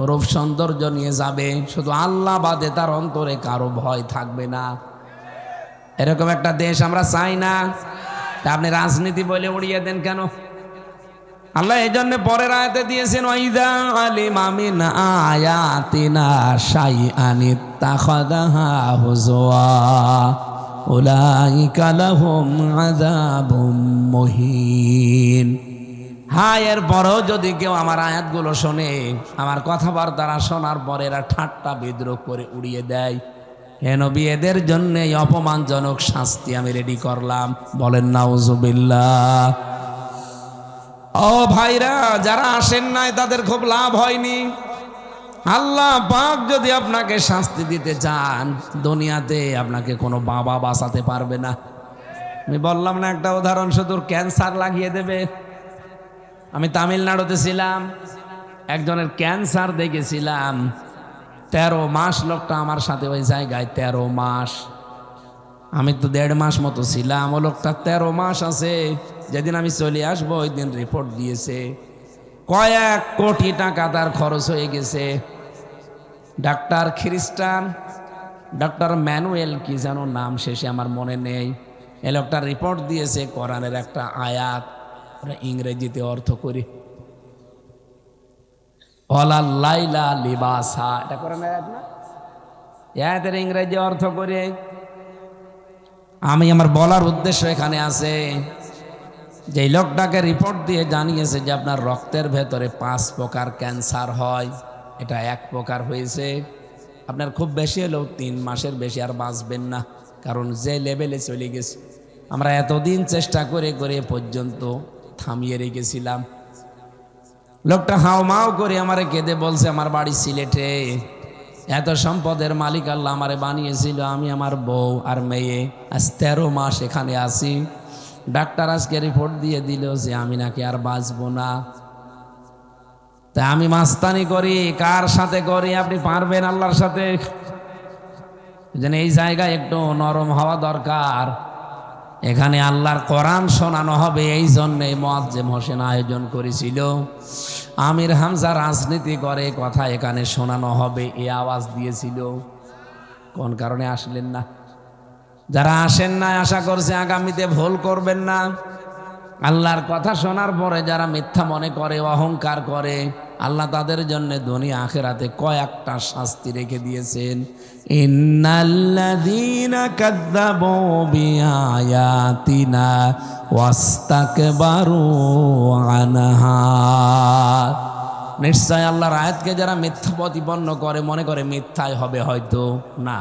রূপ সৌন্দর্য নিয়ে যাবে, শুধু আল্লাহ বাদে তার অন্তরে কারো ভয় থাকবে না। এরকম একটা দেশ আমরা চাই না। তা আপনি রাজনীতি বলে উড়িয়ে দেন কেন? আল্লাহ এই জন্য পরের আয়াতে দিয়েছেন, ওয়াইদা আলিমা মিন আয়াতিনা শাইআন ইত্তাখাযাহা হুজওয়া উলাইকা লাহুম আযাবুম মুহিন। হ্যাঁ, এরপরেও যদি কেউ আমার আয়াতগুলো শোনে, আমার কথাবার্তা শোনার পরে এরা ঠাট্টা বিদ্রোহ করে উড়িয়ে দেয়, হে নবী এদের জন্য অপমানজনক শাস্তি আমি রেডি করলাম। বলেন নাউজুবিল্লাহ। ও ভাইরা, যারা আসেন নাই তাদের খুব লাভ হয়নি। আল্লাহ পাক যদি আপনাকে শাস্তি দিতে চান, দুনিয়াতে আপনাকে কোনো বাবা বাঁচাতে পারবে না। আমি বললাম না একটা উদাহরণ, শুধু ক্যান্সার লাগিয়ে দেবে। আমি তামিলনাড়ুতে ছিলাম, একজনের ক্যান্সার দেখেছিলাম। 13 মাস লোকটা আমার সাথে ওই জায়গায়, 13 মাস। আমি তো 1.5 মাস মতো ছিলাম, ও লোকটা 13 মাস আছে। যেদিন আমি চলে আসবো ওই দিন রিপোর্ট দিয়েছে, কয়েক কোটি টাকা তার খরচ হয়ে গেছে। ডাক্তার খ্রিস্টান, ডক্টর ম্যানুয়েল কি যেন নাম, শেষে আমার মনে নেই। এ লোকটা রিপোর্ট দিয়েছে কোরআনের একটা আয়াত, ওরা ইংরেজিতে অর্থ করি, লাইলা লিবাসা, এটা কোরআনের আয়াত না? আয়াতের ইংরেজি অর্থ করে আমি, আমার বলার উদ্দেশ্য এখানে আছে যে লোকটাকে রিপোর্ট দিয়ে জানিয়েছে যে আপনার রক্তের ভেতরে 5 প্রকার ক্যান্সার হয়, এটা 1 প্রকার হয়েছে। আপনার খুব বেশি হলেও 3 মাসের বেশি আর বাঁচবেন না, কারণ যে লেভেলে চলে গেছে। আমরা এতদিন চেষ্টা করে করে পর্যন্ত থামিয়ে রেখেছিলাম। লোকটা হাওমাও করে আমারে কেঁদে বলছে, আমার বাড়ি সিলেটে, এত সম্পদের মালিক আল্লাহ আমারে বানিয়েছিল, আমি আমার বউ আর মেয়ে আজ 13 মাস এখানে আছি। ডাক্তার আজকে রিপোর্ট দিয়ে দিল যে আমি নাকি আর বাঁচবো না। তা আমি মাস্তানি করি, কার সাথে করি? আপনি পারবেন আল্লাহর সাথে? যেন এই জায়গায় একটু নরম হওয়া দরকার। এখানে আল্লাহর কোরআন শোনানো হবে, এই জন্যে মুয়াজ্জেম হোসেন আয়োজন করেছিল। আমির হামজা রাজনীতি করে, কথা এখানে শোনানো হবে, এই আওয়াজ দিয়েছিল। কোন কারণে আসলেন না? যারা আসেন না, আশা করছে আগামীতে ভুল করবেন না। আল্লাহর কথা শোনার পরে যারা মিথ্যা মনে করে, অহংকার করে, আল্লাহ তাদের জন্য দুনিয়া আখিরাতে কয়েকটা শাস্তি রেখে দিয়েছেন। ইন্নাল্লাযীনা কাযযাবু বিআয়াতিনা ওয়াস্তাকবারু আনহা, নিশ্চয় আল্লাহর আয়াতকে যারা মিথ্যা প্রতিপন্ন করে, মনে করে মিথ্যাই হবে, হয়তো না।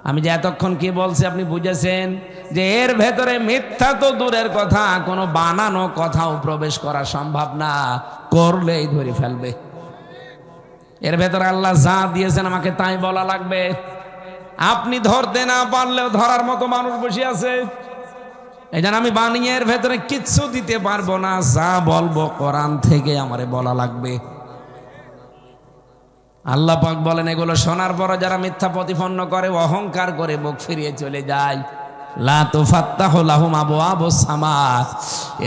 আমি যে এতক্ষণ কি বলছি আপনি বুঝেছেন যে এর ভেতরে মিথ্যা তো দূরের কথা, কোনো বানানো কথাও প্রবেশ করা সম্ভব না, করলেই ধরে ফেলবে। এর ভেতরে আল্লাহ যা দিয়েছেন আমাকে তাই বলা লাগবে। আপনি ধরতে না পারলেও ধরার মতো মানুষ বসে আছে। এই জন্য আমি বানিয়ে এর ভেতরে কিচ্ছু দিতে পারবো না, যা বলবো কোরআন থেকে আমারে বলা লাগবে। আল্লাহ পাক বলেন, এগুলো শোনার পর যারা মিথ্যা প্রতিপন্ন করে, অহংকার করে মুখ ফিরিয়ে চলে যায়, লা তুফাত্তাহু লাহুম আবওয়াবুস সামা,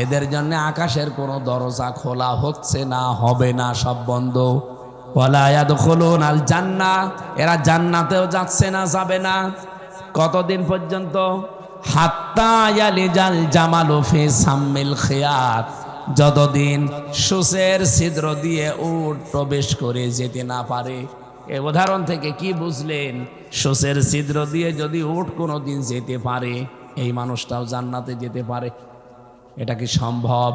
এদের জন্য আকাশের কোনো দরজা খোলা হচ্ছে না, হবে না, সব বন্ধ। ওয়ালা ইয়াদখুলুনাল জান্নাহ, এরা জান্নাতেও যাচ্ছে না, যাবে না। কতদিন পর্যন্ত? হাত্তা ইয়ালিজাল জামালু ফি সাম্মিল খিয়াত, যতদিন সূচের ছিদ্র দিয়ে উট প্রবেশ করে যেতে না পারে। এই উদাহরণ থেকে কি বুঝলেন? সূচের ছিদ্র দিয়ে যদি উট কোনোদিন যেতে পারে, এই মানুষটাও জান্নাতে যেতে পারে। এটা কি সম্ভব?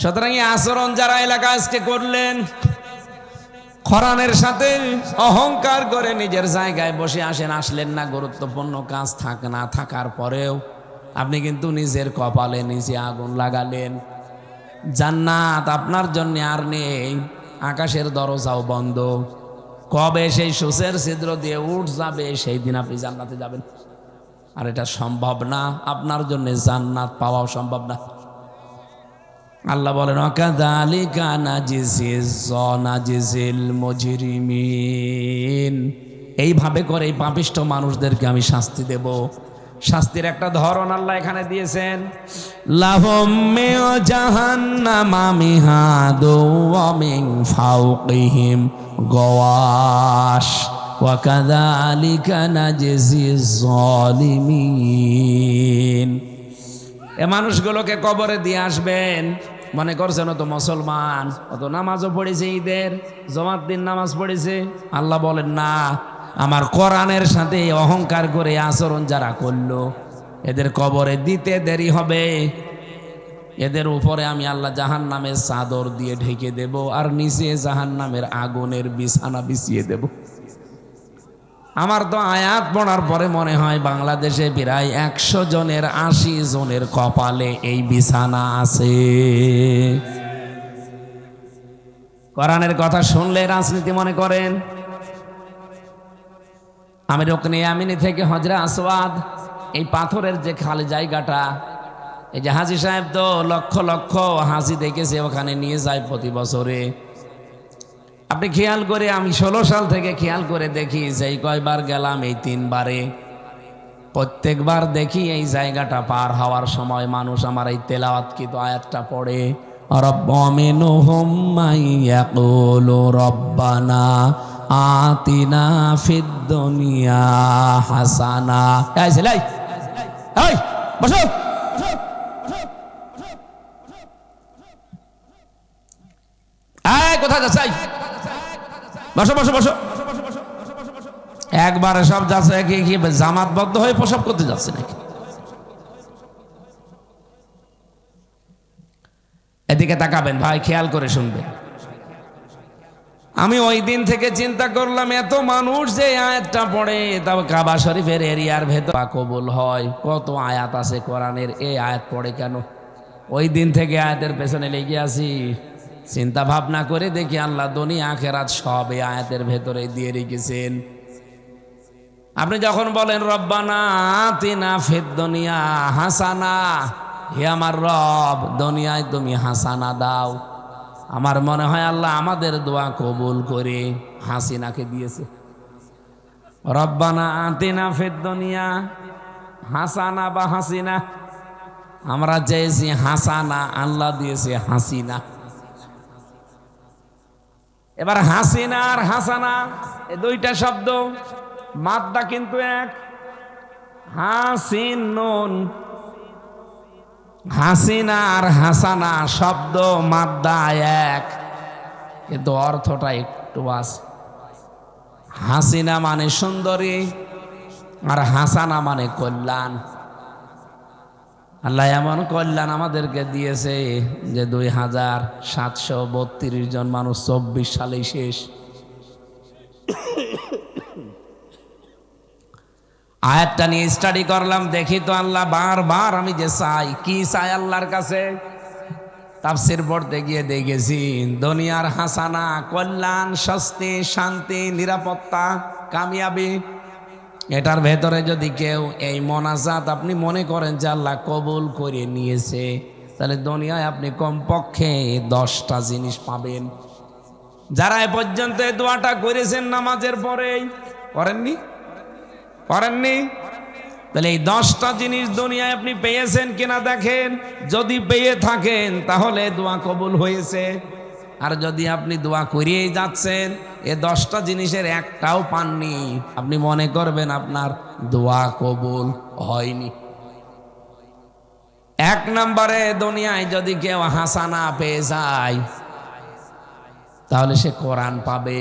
সুতরাং এই আচরণ যারা এলাকা আজকে করলেন, কোরআনের সাথে অহংকার করে নিজের জায়গায় বসে আসলেন না, গুরুত্বপূর্ণ কাজ থাক না থাকার পরেও আপনি কিন্তু নিজের কপালে নিজে আগুন লাগালেন। জান্নাত আপনার জন্য আর নেই, আকাশের দরজাও বন্ধ। কবে সেই সূচের ছিদ্র দিয়ে উঠ যাবে, সেই দিন আপনি জান্নাতে যাবেন। আর এটা সম্ভব না, আপনার জন্য জান্নাত পাওয়াও সম্ভব না। আল্লাহ বলেন, ওয়াকাযালিকা নাজিজিল মুজরিমিন, এইভাবে করে এই পাপিষ্ঠ মানুষদেরকে আমি শাস্তি দেব। শাস্তির একটা ধরন আল্লাহ এখানে দিয়েছেন, লাহুম মিন জাহান্নামা মিহাদু ওয়া মিন ফাওকিহিম গাওয়াশ ওয়াকাযালিকা নাজিজিজ যালিমিন। এ মানুষগুলোকে কবরে দিয়ে আসবেন, মনে করছেন ও তো মুসলমান, ও তো নামাজও পড়েছে, ঈদের জমাত দিন নামাজ পড়েছে। আল্লাহ বলেন না, আমার কোরআনের সাথে অহংকার করে আচরণ যারা করলো, এদের কবরে দিতে দেরি হবে। এদের উপরে আমি আল্লাহ জাহান্নামের চাদর দিয়ে ঢেকে দেব, আর নিচে জাহান্নামের আগুনের বিছানা বিছিয়ে দেব। আমার তো আয়াত পড়ার পরে মনে হয় বাংলাদেশে প্রায় 100 জনের 80 জনের কপালে এই বিছানা আছে। কোরআনের কথা শুনলে রাজনীতি মনে করেন। আমি রুকনে ইয়ামিনী থেকে হজরে আসওয়াদ, এই পাথরের যে খালি জায়গাটা, এই যে হাজী সাহেব তো লক্ষ লক্ষ হাসি দেখেছে, ওখানে নিয়ে যায় প্রতি বছরে। আপনি খেয়াল করে, আমি 16 সাল থেকে খেয়াল করে দেখি, যেই কয়বার গেলাম এই 3 বারে, প্রত্যেকবার দেখি এই জায়গাটা পার হওয়ার সময় মানুষ আমার এই তেলাওয়াতকৃত আয়াতটা পড়ে, মিনহুম মান ইয়াকুলু রব্বানা আতিনা ফিদ দুনিয়া হাসানা। এই ছেলে, এই বসো, এই কোথায় যাচ্ছে? বসো বসো বসো। একবারে সব যাচ্ছে কি জামাতবদ্ধ হয়ে প্রসব করতে যাচ্ছে নাকি? এদিকে তাকাবেন ভাই, খেয়াল করে শুনবেন। আমি ওই দিন থেকে চিন্তা করলাম, এত মানুষ যে আয়াতটা পড়ে, তাও কাবা শরীফের এরিয়ার ভেতর কবুল হয়, কত আয়াত আছে কোরআনের, এই আয়াত পড়ে কেন? ওই দিন থেকে আয়াতের পেছনে লেগে আছি। চিন্তা ভাবনা করে দেখি আল্লাহ দুনিয়া আখিরাত সব এই আয়াতের ভেতরে দিয়ে রেখেছেন। আপনি যখন বলেন রব্বানা আতিনা ফিদ দুনিয়া হাসানা, হে আমার রব, দুনিয়ায় তুমি হাসানা দাও, আমার মনে হয় আল্লাহ আমাদের দোয়া কবুল করে হাসিনাকে দিয়েছে। রব্বানা আতিনা ফিদ দুনিয়া হাসানা বা হাসিনা, আমরা চেয়েছি হাসানা, আল্লাহ দিয়েছে হাসিনা। এবার হাসিনা আর হাসানা এই দুইটা শব্দ মাদ্দা কিন্তু এক, হাসিন নুন। হাসিনা আর হাসানা শব্দ মাদ্দা এক, কিন্তু অর্থটা একটু আছে। হাসিনা মানে সুন্দরী, আর হাসানা মানে কল্যাণ। আল্লাহ এমন কল্যাণ আমাদেরকে দিয়েছে যে 2732 জন মানুষ 24 সালেই শেষ। আয়াতটা নিয়ে স্টাডি করলাম, দেখি তো আল্লাহ বারবার আমি যে চাই, কি চাই আল্লাহর কাছে, তাফসীর পড়তে গিয়ে দেখেছি দুনিয়ার হাসানা, কল্যাণ, স্বস্তি, শান্তি, নিরাপত্তা, কামিয়াবি। এটার ভেতরে যদি কেউ এই মোনাজাত আপনি মনে করেন যে আল্লাহ কবুল করে নিয়েছে, তাহলে দুনিয়ায় আপনি কমপক্ষে 10টা জিনিস পাবেন। যারা এ পর্যন্ত এই দোয়াটা করেছেন নামাজের পরেই, করেননি? তাহলে এই 10টা জিনিস দুনিয়ায় আপনি পেয়েছেন কিনা দেখেন। যদি পেয়ে থাকেন তাহলে দোয়া কবুল হয়েছে। আর যদি আপনি দোয়া করিয়েই যাচ্ছেন, এ 10টা জিনিসের একটাও পাননি, আপনি মনে করবেন আপনার দোয়া কবুল হয়নি। 1 নম্বরে, দুনিয়ায় যদি কেউ হাসানা পেয়ে যায় তাহলে সে কোরআন পাবে।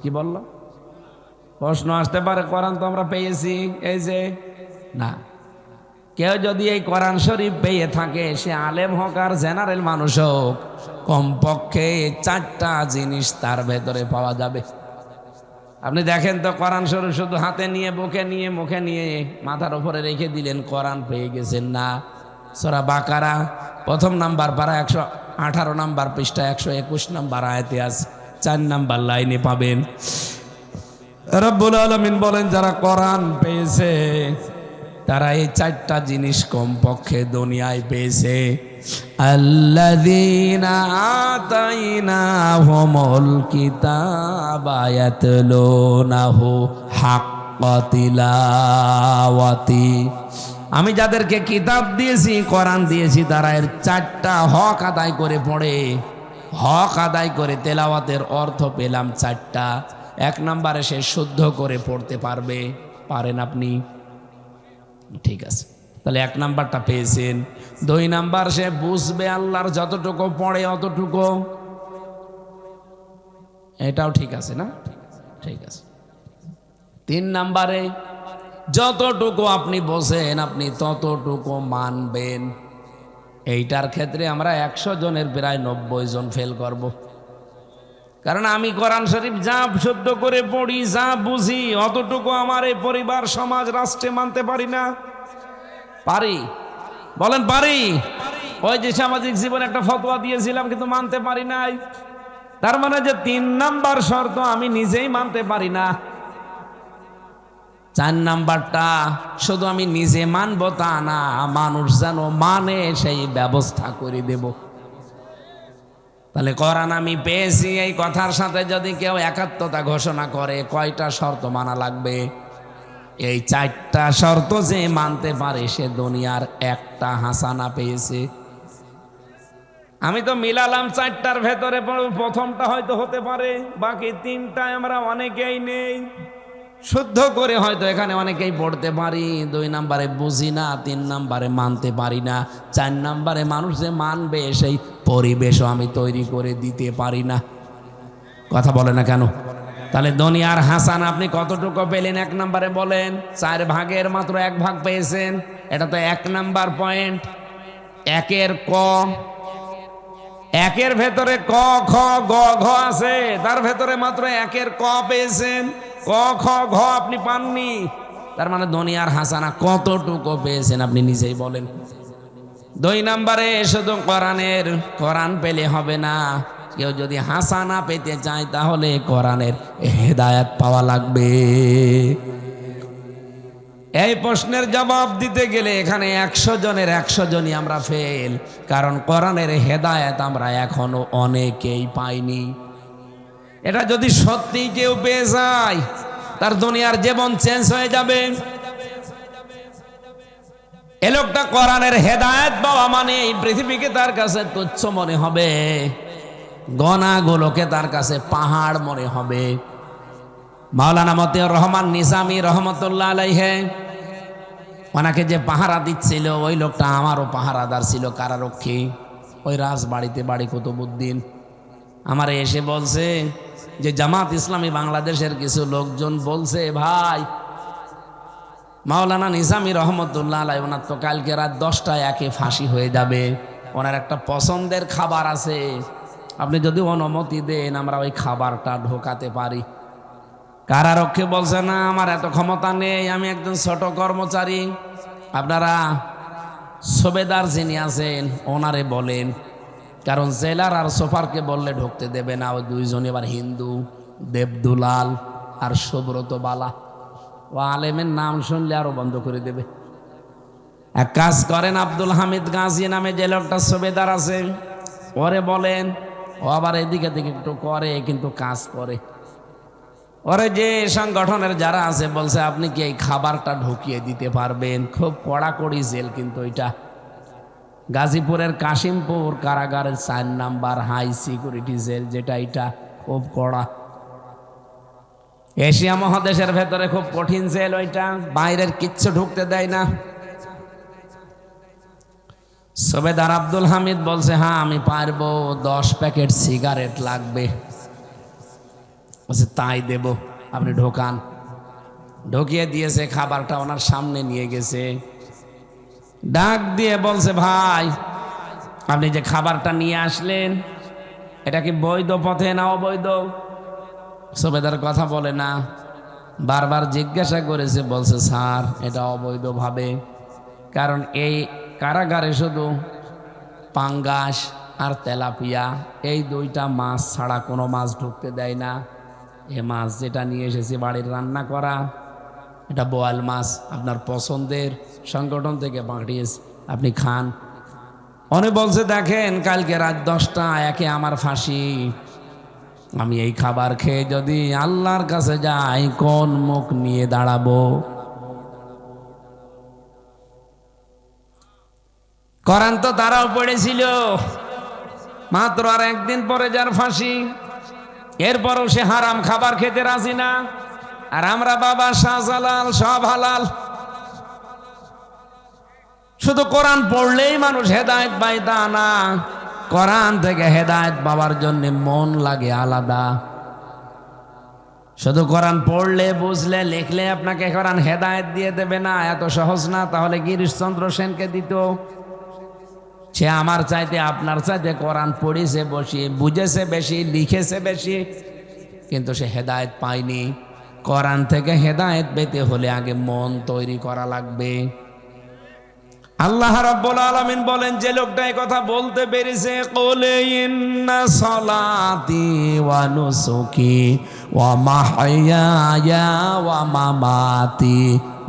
কি বলল? প্রশ্ন আসতে পারে, কোরআন তো আমরা পেয়েছি, এই যে না। কেউ যদি এই কোরআন শরীফ পেয়ে থাকে, সে আলেম হোক আর জেনারেল মানুষ হোক, কমপক্ষে 4টা জিনিস তার ভেতরে পাওয়া যাবে। আপনি দেখেন তো, কোরআন শরীফ শুধু হাতে নিয়ে, বুকে নিয়ে, মুখে নিয়ে, মাথার উপরে রেখে দিলেন, কোরআন পেয়ে গেছেন না। সূরা বাকারা 1 নাম্বার পারা 118 নাম্বার পৃষ্ঠা 121 নাম্বার আয়াতে আছে, 4 নাম্বার লাইনে পাবেন। রব্বুল আলামিন বলেন, যারা কোরআন পেয়েছে তারা এই 4টা জিনিস কমপক্ষে দুনিয়ায় পেয়েছে। আল্লাযীনা আতাইনাহুমুল কিতাবা ইয়াতলুনাহু হাক্কা তিলাওয়াতি, আমি যাদেরকে কিতাব দিয়েছি, কোরআন দিয়েছি, তারা এর 4টা হক আদায় করে পড়ে। হক আদায় করে তেলাওয়াতের অর্থ পেলাম 4টা। 1 নম্বরে সে শুদ্ধ করে পড়তে পারবে। পারেন আপনি? ঠিক আছে, তাহলে 1 নাম্বারটা পেয়েছেন। 2 নাম্বার, সে বুঝবে আল্লাহর যতটুকু পড়ে অতটুকু। এটাও ঠিক আছে না? ঠিক আছে। 3 নাম্বারে, যতটুকু আপনি বোঝেন আপনি ততটুকু মানবেন। এইটার ক্ষেত্রে আমরা 100 জনের প্রায় 90 জন ফেল করব। কারণ আমি কোরআন শরীফ যা শুদ্ধ করে পড়ি, যা বুঝি, অতটুকু আমার এই পরিবার, সমাজ, রাষ্ট্রে মানতে পারি না। পারি? বলেন পারি? ওই যে সামাজিক জীবনে একটা ফতোয়া দিয়েছিলাম, কিন্তু মানতে পারি নাই। তার মানে যে 3 নাম্বার শর্ত আমি নিজেই মানতে পারি না। 4 নাম্বারটা শুধু আমি নিজে মানবো তা না, মানুষ যেন মানে সেই ব্যবস্থা করে দেব। তাহলে কোরআন আমি পেয়েছি এই কথার সাথে যদি কেউ একাত্মতা ঘোষণা করে, কয়টা শর্ত মানা লাগবে? এই 4টা শর্ত যে মানতে পারে সে দুনিয়ার একটা হাসানা পেয়েছে। আমি তো মিলালাম 4টার ভেতরে, প্রথমটা হয়তো হতে পারে, বাকি 3টায় আমরা অনেকেই নেই। শুদ্ধ করে হয়তো এখানে অনেকেই পড়তে পারি, 2 নাম্বারে বুঝি না, 3 নাম্বারে মানতে পারি না, 4 নাম্বারে মানুষ যে মানবে সেই পরিবেশও আমি তৈরি করে দিতে পারি না। কথা বলে না কেন? তাহলে দুনিয়ার হাসান আপনি কতটুকু পেলেন? 1 নাম্বারে বলেন। 4 ভাগের মাত্র 1 ভাগ পেয়েছেন, এটা তো 1 নাম্বার পয়েন্ট। 1-এর ক, 1-এর ভেতরে ক খ গ ঘ আছে, তার ভেতরে মাত্র 1-এর ক পেয়েছেন, ক খ ঘ আপনি পাননি। তার মানে দুনিয়ার হাসানা কতটুকু পেয়েছেন আপনি নিজেই বলেন। 2 নাম্বারে শুধু কোরআন পেলে হবে না, কেউ যদি হাসানা পেতে চায় তাহলে কোরআনের হেদায়েত পাওয়া লাগবে। এই প্রশ্নের জবাব দিতে গেলে এখানে 100 জনের 100 জনই আমরা ফেল, কারণ কোরআনের হেদায়েত আমরা এখনো অনেকেই পাইনি। এটা যদি সত্যি কেউ পেয়ে যায় তার দুনিয়ার জীবন চেঞ্জ হয়ে যাবে। এ লোকটা কোরআনের হেদায়েত পাওয়া মানে এই পৃথিবীকে তার কাছে তুচ্ছ মনে হবে, গনাগুলোকে তার কাছে পাহাড় মনে হবে। মাওলানা মতিউর রহমান নিজামী রহমতুল্লাহ আলাইহি, ওনাকে যে পাহারা দিচ্ছিল ওই লোকটা আমারও পাহারাদার ছিল, কারারক্ষী, ওই রাজবাড়িতে, বাড়ি কুতুবউদ্দিন। আমার এসে বলছে যে জামাত ইসলামী বাংলাদেশের কিছু লোকজন বলছে, ভাই মাওলানা নিজামী রহমতুল্লাহ আলাইহি ওনার তো কালকে রাত 10টায় একে ফাঁসি হয়ে যাবে, ওনার একটা পছন্দের খাবার আছে, আপনি যদি অনুমতি দেন আমরা ওই খাবারটা ঢোকাতে পারি। কারারক্ষী বলছে, না আমার এত ক্ষমতা নেই, আমি একজন ছোট কর্মচারী, আপনারা সুবেদার যিনি আছেন ওনারে বলেন, কারণ জেলার আর সোফারকে বললে ঢুকতে দেবে না। ওই 2 জন এবার হিন্দু, দেবদুলাল আর সুব্রত বালা, ও আলেমের নাম শুনলে আরো বন্ধ করে দেবে। এক কাজ করেন, আব্দুল হামিদ গাজী নামে যে লোকটা সুবেদার আছে ওরে বলেন, ও আবার এদিকে দিকে একটু করে কিন্তু কাজ করে। ওরে যে সংগঠনের যারা আছে বলছে, আপনি কি এই খাবারটা ঢুকিয়ে দিতে পারবেন? খুব কড়াকড়ি জেল কিন্তু এটা, গাজীপুরের কাশিমপুর কারাগারের 4 নাম্বার হাই সিকিউরিটি জেল, যেটা এটা খুব কড়া। এশিয়া মহাদেশের ভেতরে খুব কঠিন জেল ওইটা, বাইরের কিচ্ছু ঢুকতে দেয় না। সুবেদার আব্দুল হামিদ বলছে, হ্যাঁ আমি পারবো, 10 প্যাকেট সিগারেট লাগবে। বলছে তাই দেব, আপনি ঢোকান। ঢুকিয়ে দিয়েছে, খাবারটা ওনার সামনে নিয়ে গেছে, ডাক দিয়ে বলছে, ভাই আপনি যে খাবারটা নিয়ে আসলেন এটা কি বৈধ পথে না অবৈধ? সুবেদার কথা বলে না, বারবার জিজ্ঞাসা করেছে, বলছে স্যার এটা অবৈধভাবে, কারণ এই কারাগারে শুধু পাঙ্গাস আর তেলাপিয়া এই 2টা মাছ ছাড়া কোনো মাছ ঢুকতে দেয় না। এ মাছ যেটা নিয়ে এসেছি বাড়ির রান্না করা, এটা বোয়াল মাছ, আপনার পছন্দের সংগঠন থেকে পাঠিয়েছে, আপনি খান। উনি বলছে, দেখেন কালকে রাত 10টা একে আমার ফাঁসি, আমি এই খাবার খেয়ে যদি আল্লাহর কাছে যাই কোন মুখ নিয়ে দাঁড়াবো? কোরআন তো তারাও পড়েছিল, মাত্র আর 1 দিন পরে যার ফাঁসি, এরপরও সে হারাম খাবার খেতে রাজি না। আর আমরা বাবা শাহজালাল সব হালাল। শুধু কোরআন পড়লেই মানুষ হেদায়েত পায় তা না, কোরআন থেকে হেদায়েত পাওয়ার জন্য মন লাগে আলাদা। শুধু কোরআন পড়লে বুঝলে লিখলে আপনাকে কোরআন হেদায়েত দিয়ে দেবে না, এত সহজ না। তাহলে গিরিশচন্দ্র সেনকে দিত, সে আমার চাইতে আপনার চাইতে কোরআন পড়েছে বেশি, বুঝেছে বেশি, লিখেছে বেশি, কিন্তু সে হেদায়েত পায়নি। কোরআন থেকে হেদায়েত পেতে হলে আগে মন তৈরি করা লাগবে। আল্লাহ রাব্বুল আলামিন বলেন, যে লোকটা এই কথা বলতে পেরেছে, কুল ইন্না সালাতি ওয়া নুসুকি ওয়া মাহইয়ায়া ওয়া মামাতি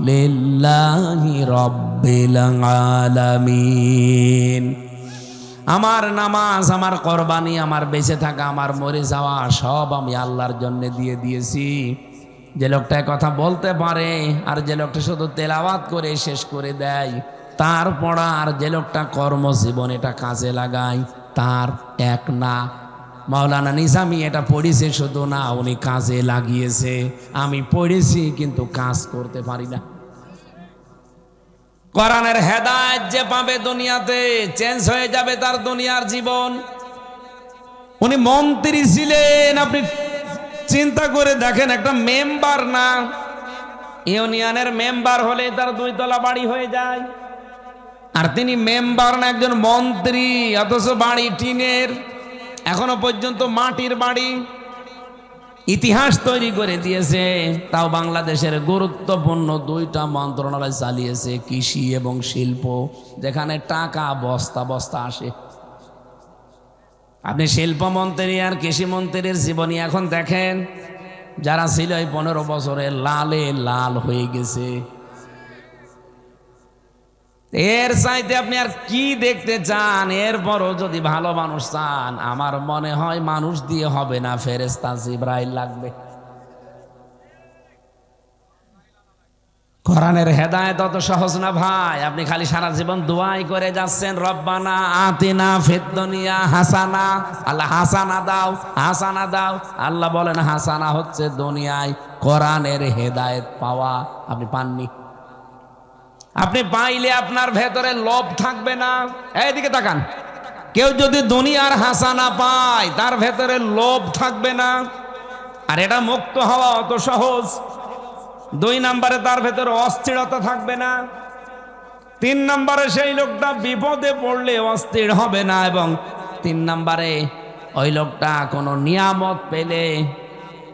লিল্লাহি রাব্বিল আলামিন। আমার নামাজ, আমার কোরবানি, আমার বেঁচে থাকা, আমার মরে যাওয়া সব আমি আল্লাহর জন্য দিয়ে দিয়েছি। যে লোকটা কথা বলতে পারে আর যে লোকটা শুধু তেলাওয়াত করে শেষ করে দেয়, তারপর আর যে লোকটা কর্মজীবন এটা কাজে লাগায় তার এক না। মাওলানা নিজামী এটা পড়েছে শুধু না, উনি কাজে লাগিয়েছে। আমি পড়েছি কিন্তু কাজ করতে পারি না। কোরআনের হেদায়েত যে পাবে দুনিয়াতে চেঞ্জ হয়ে যাবে তার দুনিয়ার জীবন। উনি মন্ত্রী ছিলেন, আপনি চিন্তা করে দেখেন, একটা মেম্বার না, ইউনিয়নের মেম্বার হলে তার 2 তলা বাড়ি হয়ে যায়, আর তিনি মেম্বার না, একজন মন্ত্রী, অথচ বাড়ি টিনের, এখনো পর্যন্ত মাটির বাড়ি। ইতিহাস তৈরি করে দিয়েছে। তাও বাংলাদেশের গুরুত্বপূর্ণ 2টা মন্ত্রণালয় চালিয়েছে, কৃষি এবং শিল্প, যেখানে টাকা বস্তা বস্তা আসে। আপনি শিল্পমন্ত্রী আর কৃষি মন্ত্রীর জীবনী এখন দেখেন, যারা ছিল এই 15 বছরে লালে লাল হয়ে গেছে। এর চাইতে আপনি আর কি দেখতে চান? এরপরও যদি ভালো মানুষ চান, আমার মনে হয় মানুষ দিয়ে হবে না, ফেরেশতা জিবরাইল লাগবে। কোরআনের হেদায়েত অত সহজ না ভাই। আপনি খালি সারা জীবন দোয়াই করে যাচ্ছেন, রব্বানা আতিনা ফিদ দুনিয়া হাসানা, আল্লাহ হাসানা দাও, হাসানা দাও। আল্লাহ বলেন হাসানা হচ্ছে দুনিয়ায় কোরআনের হেদায়েত পাওয়া। আপনি পাননি। আপনি পাইলে আপনার ভেতরে লোভ থাকবে না। এইদিকে তাকান, কেউ যদি দুনিয়ার হাসানা পায় তার ভেতরে লোভ থাকবে না। আর এটা মুক্ত হওয়া অত সহজ। 2 নম্বরে তার ভেতরে অস্থিরতা থাকবে না। 3 নম্বরে সেই লোকটা বিপদে পড়লে অস্থির হবে না। এবং 3 নম্বরে ওই লোকটা কোনো নিয়ামত পেলে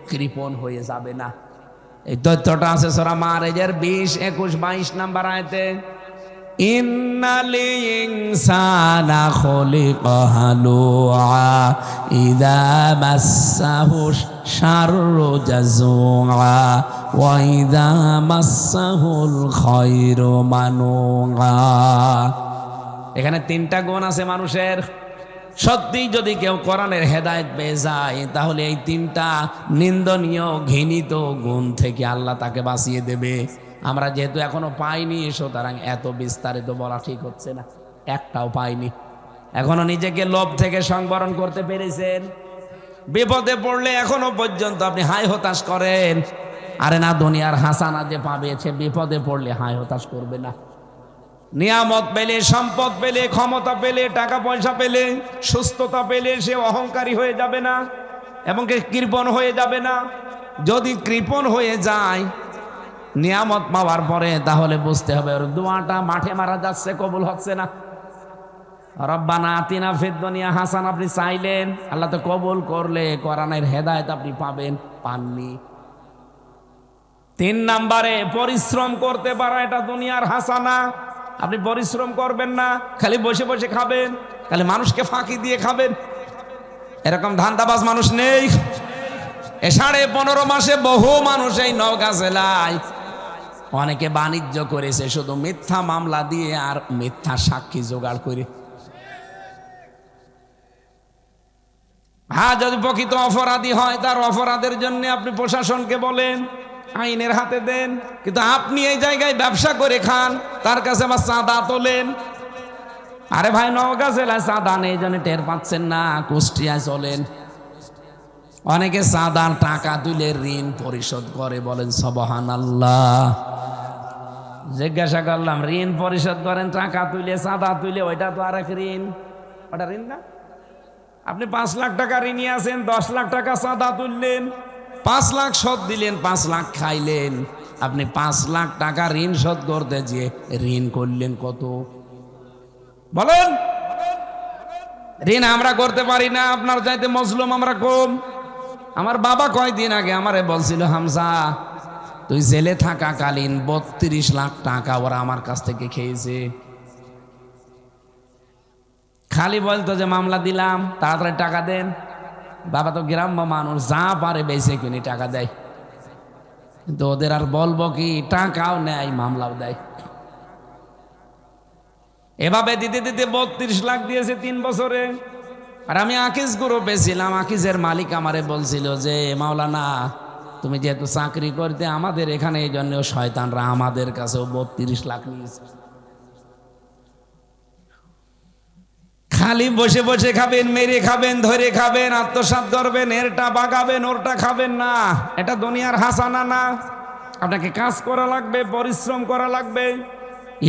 কৃপণ হয়ে যাবে না। এই তথ্যটা আছে সূরা মাআরিজের 20, 21, 22 নম্বর আয়াতে। ইন্নাল ইনসানা খুলিকা হালুআ ইযা মাসসাহু শাররু জাযুআ ওয়া ইযা মাসসাহুল খায়রু মানুআ। এখানে 3টা গুণ আছে মানুষের। সত্যি যদি কেউ কোরআনের হেদায়েত পেয়ে যায়, তাহলে এই 3টা নিন্দনীয় ঘৃণিত গুণ থেকে আল্লাহ তাকে বাঁচিয়ে দেবে। আমরা যেহেতু এখনো পাইনি, সুতরাং এত বিস্তারিত বলা ঠিক হচ্ছে না। একটাও পাইনি এখনো। নিজেকে লোভ থেকে সংবরণ করতে পেরেছেন? বিপদে পড়লে এখনো পর্যন্ত আপনি হাই হতাশ করেন? আরে না, দুনিয়ার হাসানা যে পাবে সে বিপদে পড়লে হাই হতাশ করবে না। নিয়ামত পেলে, সম্পদ পেলে, ক্ষমতা পেলে, টাকা পয়সা পেলে, সুস্থতা পেলে সে অহংকারী হয়ে যাবে না এবং কৃপণ হয়ে যাবে না। যদি কৃপণ হয়ে যায় নিয়ামত পাওয়ার পরে, তাহলে বুঝতে হবে ওর দোয়াটা মাঠে মারা যাচ্ছে, কবুল হচ্ছে না। রব্বানা আতিনা ফিদ দুনিয়া হাসান আপনি চাইলেন, আল্লাহ তো কবুল করলে কোরআনের হেদায়েত আপনি পাবেন, পাননি। 3 নম্বরে পরিশ্রম করতে পারা, এটা দুনিয়ার হাসানা। আপনি পরিশ্রম করবেন না, খালি বসে বসে খাবেন, খালি মানুষকে ফাঁকি দিয়ে খাবেন। এরকম ধান্দাবাজ মানুষ নেই। 15.5 মাসে বহু মানুষ এই নওগাঁ জেলায় অনেকে বাণিজ্য করেছে শুধু মিথ্যা মামলা দিয়ে আর মিথ্যা সাক্ষী জোগাড় করে। হ্যাঁ, যদি প্রকৃত অপরাধী হয় তার অপরাধের জন্য আপনি প্রশাসনকে বলেন, আইনের হাতে দেন। কিন্তু আপনি এই জায়গায় ব্যবসা করে খান, তার কাছে আবার চাঁদা তোলেন। আরে ভাই, নওগাঁ জেলায় চাঁদা নেই জন্য টের পাচ্ছেন না। কুষ্টিয়ায় চলেন, অনেকে চাঁদার টাকা তুলে ঋণ পরিশোধ করে। বলেন সুবহানাল্লাহ। জিজ্ঞাসা করলাম, ঋণ পরিশোধ করেন টাকা তুলে, চাঁদা তুলে, ওইটা তো আর এক ঋণ। ওটা ঋণ না। আপনি 5 লাখ টাকা ঋণী আছেন, 10 লাখ টাকা চাঁদা তুললেন, 5 লাখ শোধ দিলেন, 5 লাখ খাইলেন। আপনি 5 লাখ টাকা ঋণ শোধ করতে যে ঋণ করলেন কত? বলেন। ঋণ আমরা করতে পারি না, আপনার চাইতে মজলুম আমরা কম। আমার বাবা কয়দিন আগে আমারে বলছিল, হামজা তুই জেলে থাকাকালীন 32 লাখ টাকা ওরা আমার কাছ থেকে খেয়েছে। খালি বলতো যে মামলা দিলাম, তাড়াতাড়ি টাকা দেন। বাবা তো গ্রাম্য মানুষ, যা পারে বেঁচে কিনে টাকা দেয়, কিন্তু ওদের আর বলবো কি, টাকাও নেয় মামলাও দেয়। এভাবে দিতে দিতে 32 লাখ দিয়েছে 3 বছরে। আর আমি আকিজ গ্রুপে ছিলাম, আকিজের মালিক আমারে বলছিল যে মাওলানা তুমি যেহেতু চাকরি করতে আমাদের এখানে, এই জন্য শয়তানরা আমাদের কাছেও 32 লাখ নিয়েছে। খালি বসে বসে খাবেন, মেরে খাবেন, ধরে খাবেন, আত্মসাৎ করবেন, এরটা বাগাবেন, ওরটা খাবেন না। এটা দুনিয়ার হাসানা না। আপনাকে কাজ করা লাগবে, পরিশ্রম করা লাগবে।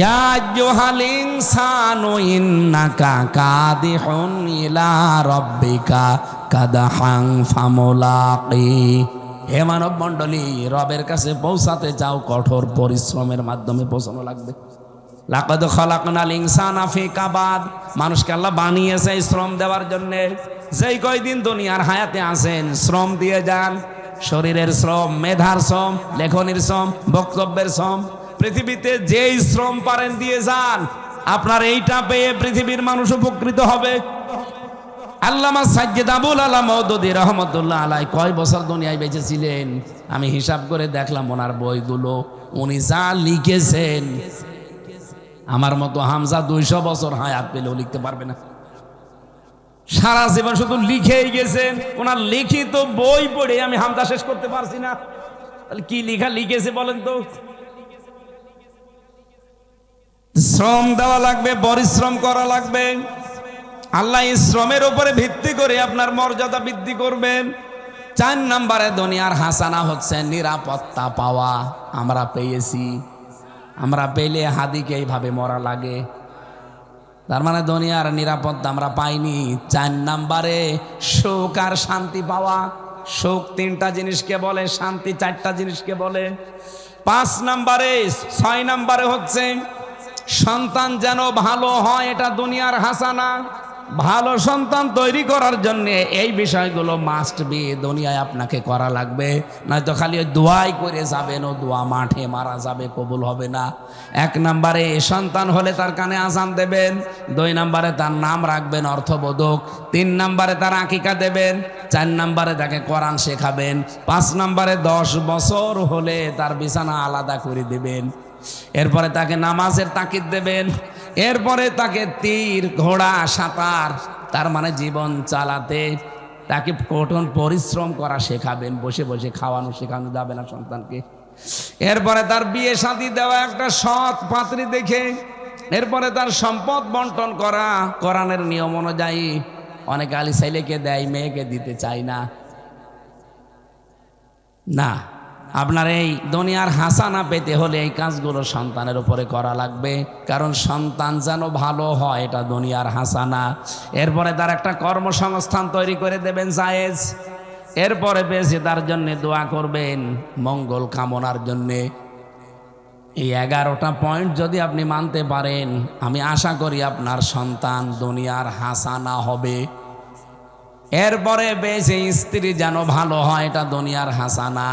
ইয়া আইয়ুহাল ইনসানু ইন্নাকা কাদিহুন ইলা রাব্বিকা কাদহান ফামুলাকি। হে মানব মণ্ডলী, রবের কাছে পৌঁছাতে চাও, কঠোর পরিশ্রমের মাধ্যমে পৌঁছানো লাগবে। লাকাদ খালাকনাল ইনসানা ফি কাবাদ। মানুষকে আল্লাহ বানিয়েছে শ্রম দেওয়ার জন্য। যেই কয়দিন দুনিয়ার হায়াতে আছেন, শ্রম দিয়ে যান। শরীরের শ্রম, মেধার শ্রম, লেখনের শ্রম, বক্তব্যের শ্রম, পৃথিবীতে যেই শ্রম পারেন দিয়ে যান। আপনার এইটা পেয়ে পৃথিবীর মানুষ উপকৃত হবে। আল্লামা সাজ্জাদ আবুল আলা মওদুদী রহমতুল্লাহ আলাই কয় বছর দুনিয়ায় বেঁচে ছিলেন? আমি হিসাব করে দেখলাম ওনার বইগুলো, উনি যা লিখেছেন, আমার মতো হামজা 200 বছর হায়াত পেলেও লিখতে পারবে না। সারা জীবন শুধু লিখেই গেছেন। ওনার লিখিত বই পড়ে আমি হামজা শেষ করতে পারছি না। তাহলে কি লেখা লিখেছে বলেন তো? শ্রম দেওয়া লাগবে, পরিশ্রম করা লাগবে। আল্লাহ এই শ্রমের উপরে ভিত্তি করে আপনার মর্যাদা বৃদ্ধি করবেন। 4 নম্বরে দুনিয়ার হাসানা হচ্ছে নিরাপত্তা পাওয়া। আমরা পেয়েছি, আমরা পেলে হাদিকে এইভাবে মরা লাগে। তার মানে দুনিয়ার নিরাপত্তা আমরা পাইনি। 4 নম্বরে সুখ আর শান্তি পাওয়া। সুখ 3টা জিনিসকে বলে, শান্তি 4টা জিনিসকে বলে। 5 নম্বরে, 6 নম্বরে হচ্ছে সন্তান যেন ভালো হয়, এটা দুনিয়ার হাসানা। ভালো সন্তান তৈরি করার জন্য এই বিষয়গুলো মাস্ট বি দুনিয়ায় আপনাকে করা লাগবে। নয়তো খালি ওই দোয়াই করে যাবেন, ও দোয়া মাঠে মারা যাবে, কবুল হবে না। 1 নম্বরে সন্তান হলে তার কানে আজান দেবেন। 2 নম্বরে তার নাম রাখবেন অর্থবোধক। 3 নম্বরে তার আকিকা দেবেন। 4 নম্বরে তাকে কোরআন শেখাবেন। 5 নম্বরে 10 বছর হলে তার বিছানা আলাদা করে দেবেন। এরপরে তাকে নামাজের তাকিদ দেবেন। এরপরে তাকে তীর, ঘোড়া, সাঁতার, তার মানে জীবন চালাতে তাকে কঠোর পরিশ্রম করা শেখাবেন। বসে বসে খাওয়ানো শেখানো যাবে না সন্তানকে। এরপরে তার বিয়ে শাদী দেওয়া একটা সৎ পাত্রী দেখে। এরপরে তার সম্পদ বন্টন করা কোরআনের নিয়ম অনুযায়ী। অনেকে আলী ছেলেকে দেয়, মেয়েকে দিতে চায় না। না, আপনার এই দুনিয়ার হাসানা পেতে হলে এই কাজগুলো সন্তানের উপরে করা লাগবে। কারণ সন্তান যেন ভালো হয়, এটা দুনিয়ার হাসানা। এরপরে তার একটা কর্মসংস্থান তৈরি করে দেবেন জায়েজ। এরপরে বেশি তার জন্য দোয়া করবেন, মঙ্গল কামনার জন্যে। এই 11টা পয়েন্ট যদি আপনি মানতে পারেন, আমি আশা করি আপনার সন্তান দুনিয়ার হাসানা হবে। এরপরে বেশি স্ত্রী যেন ভালো হয়, এটা দুনিয়ার হাসানা।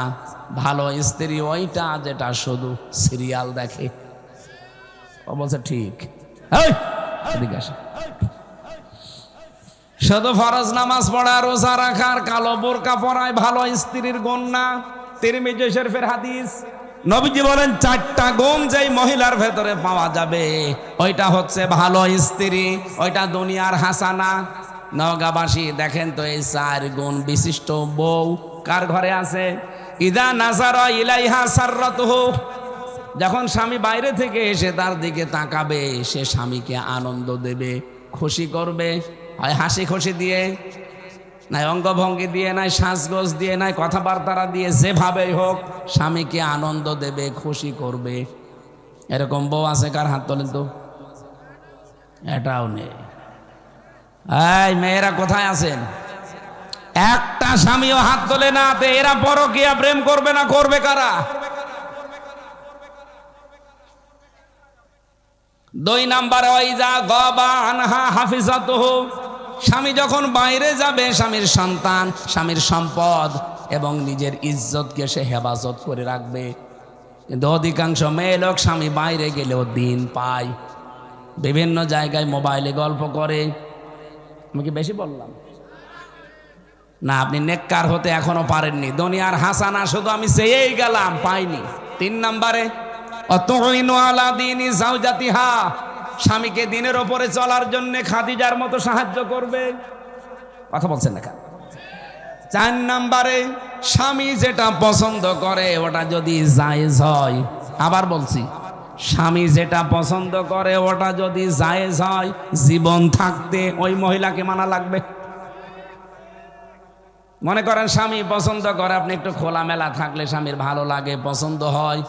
ভালো স্ত্রী ওইটা যেটা শুধু সিরিয়াল দেখে। ও বলছে ঠিক, শুধু ফরজ নামাজ পড়া, রোজা রাখার, কালো বোরকা পরায় ভালো স্ত্রীর গুণ না। তিরমিজি শরীফের হাদিস, নবীজি বলেন 4টা গুণ যেই মহিলার ভেতরে পাওয়া যাবে, ওইটা হচ্ছে ভালো স্ত্রী, ওইটা দুনিয়ার হাসানা। নওগাঁবাসী দেখেন তো, এই 4 গুণ বিশিষ্ট বউ কার ঘরে আছে? ইদা নাজারা ইলাইহা সাররাতুহু, যখন স্বামী বাইরে থেকে এসে তার দিকে তাকাবে, সে স্বামীকে আনন্দ দেবে, খুশি করবে। হয় হাসি খুশি দিয়ে, নাই অঙ্গভঙ্গি দিয়ে, নাই সাজগোজ দিয়ে, নাই কথাবার্তা দিয়ে, যেভাবেই হোক স্বামীকে আনন্দ দেবে, খুশি করবে। এরকম বউ আছে কার? হাত তোলেন তো। এটাও নেই। এই মেয়েরা কোথায় আছেন? একটা স্বামীও হাত তোলে না। এরা পরকীয়া প্রেম করবে না, করবে কারা? 2 নম্বরে ওয়াইজা গাবা আনহা হাফিজাতুহু, স্বামী যখন বাইরে যাবে, স্বামীর সন্তান, স্বামীর সম্পদ এবং নিজের ইজ্জতকে সে হেফাজত করে রাখবে। কিন্তু অধিকাংশ মেয়ে লোক স্বামী বাইরে গেলেও দিন পায়, বিভিন্ন জায়গায় মোবাইলে গল্প করে। আমি কি বেশি বললাম? না, আপনি নেককার হতে এখনো পারেননি। দুনিয়ার হাসানা শুধু আমি চেয়েই গেলাম, পাইনি। 3 নম্বরে অতুইনু আলা দীনি যাওজাতিহা, স্বামীকে দিনের ওপরে চলার জন্য খাদিজার মতো সাহায্য করবে। কথা বলছেন না কেন? 4 নম্বরে স্বামী যেটা পছন্দ করে ওটা যদি জায়েজ হয়, আবার বলছি, স্বামী যেটা পছন্দ করে ওটা যদি জায়েজ হয়, জীবন থাকতে ওই মহিলাকে মানা লাগবে। মনে করেন স্বামী পছন্দ করে আপনি একটু খোলামেলা থাকলে স্বামীর ভালো লাগে, পছন্দ হয়।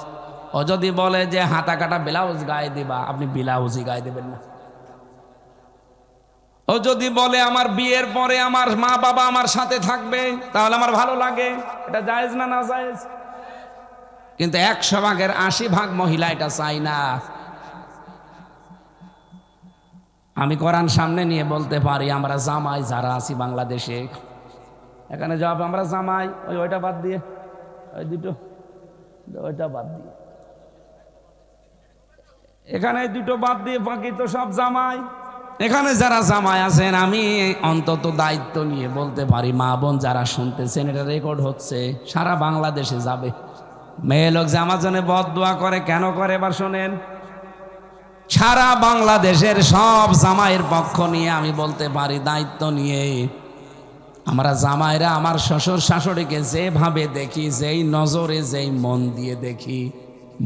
ও যদি বলে যে হাতা কাটা ব্লাউজ গায়ে দিবা, আপনি ব্লাউজই গায়ে দেবেন না। ও যদি বলে আমার বিয়ের পরে আমার মা বাবা আমার সাথে থাকবে, তাহলে আমার ভালো লাগে, এটা জায়েজ না? না জায়েজ। কিন্তু 100 ভাগের 80 ভাগ মহিলা এটা চাই না। আমি কোরআন সামনে নিয়ে বলতে পারি, আমরা জামাই যারা আছি বাংলাদেশে, এখানে জবাব আমরা জামাই, ওইটা বাদ দিয়ে, ওই দুটো, ওইটা বাদ দিয়ে, এখানে দুটো বাদ দিয়ে বাকি তো সব জামাই। এখানে যারা জামাই আছেন, আমি অন্তত দায়িত্ব নিয়ে বলতে পারি, মা বোন যারা শুনতেছেন, এটা রেকর্ড হচ্ছে, সারা বাংলাদেশে যাবে। মেয়ে লোক যে আমার জন্য বদদোয়া করে, কেন করে এবার শোনেন। সারা বাংলাদেশের সব জামাইয়ের পক্ষ নিয়ে আমি বলতে পারি, দায়িত্ব নিয়ে, আমরা জামাইরা আমার শ্বশুর শাশুড়িকে যেভাবে দেখি, যেই নজরে যেই মন দিয়ে দেখি,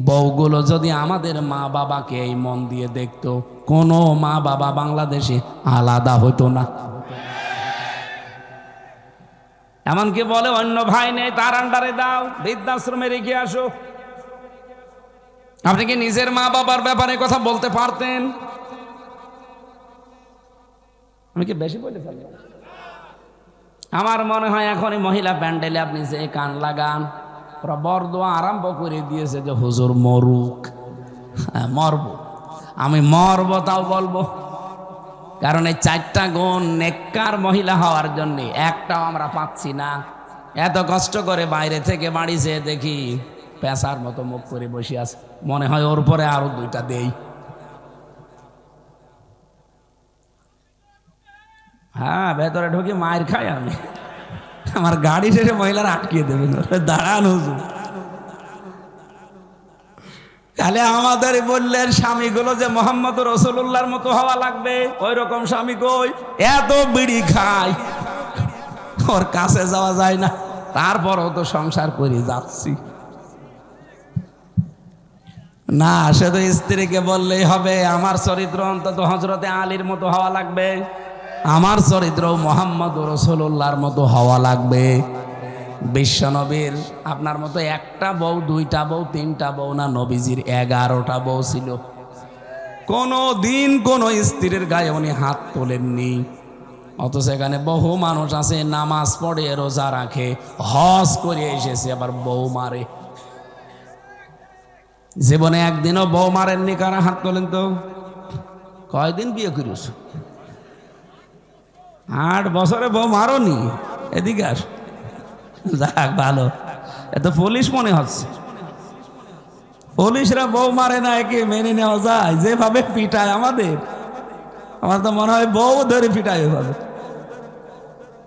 বউগুলো যদি আমাদের মা বাবাকে এই মন দিয়ে দেখতো, কোনো মা বাবা বাংলাদেশে আলাদা হতো না। এমনকি বলে অন্য ভাই নেই, তার আন্ডারে দাও, বৃদ্ধাশ্রমে রেখে আসো। আপনি কি নিজের মা বাবার ব্যাপারে কথা বলতে পারতেন? আমি কি বেশি বলে ফেললাম? আমার মনে হয় এখন এই মহিলা প্যান্ডেলে আপনি যে কান লাগান, ওরা বরদোয়া আরম্ভ করে দিয়েছে যে হুজুর মরুক। মরব, আমি মরব, তাও বলবো। কারণ এই 4টা গুণ নেককার মহিলা হওয়ার জন্য একটাও আমরা পাচ্ছি না। এত কষ্ট করে বাইরে থেকে বাড়ি যেয়ে দেখি পেশার মতো মুখ করে বসে আছে, মনে হয় ওর পরে আরো 2টা দেই। হ্যাঁ, ভেতরে ঢুকি মায়ের খাই আমি, আমার গাড়ি শেষে মহিলারা আটকিয়ে দেবেন, দাঁড়ান হুজুর। তাহলে আমাদের বললেন স্বামীগুলো যে মোহাম্মদ রাসূলুল্লাহর মতো হওয়া লাগবে, ওই রকম স্বামী কই? এত বিড়ি খায়, ওর কাছে যাওয়া যায় না, তারপরও তো সংসার করে যাচ্ছি। না, শুধু স্ত্রীকে বললেই হবে আমার চরিত্র অন্তত হযরতে আলীর মতো হওয়া লাগবে, আমার চরিত্র মোহাম্মদ রাসূলুল্লাহর মতো হওয়া লাগবে। বিশ্বনবীর আপনার মতো 1টা বউ, 2টা বউ, 3টা বউ না, নবীজির 11টা বউ ছিল। কোনো দিন কোনো স্ত্রীর গায়ে উনি হাত তোলেননি। অথচ এখানে বহু মানুষ আছে নামাজ পড়ে, রোজা রাখে, হজ করে এসেছে, আবার বউ মারে। জীবনে একদিনও বউ মারেননি? কারা হাত তোলেন তো? কয়দিন বিয়ে করিস? 8 বছরে বউ মারোনি? এদিকে আস। যাক ভালো, এত পুলিশ মনে হচ্ছে। পুলিশরা বউ মারে না, একে মেনে নেওয়া যায়? যেভাবে পিটায় আমাদের, আমার তো মনে হয় বউ ধরে পিটায় এভাবে।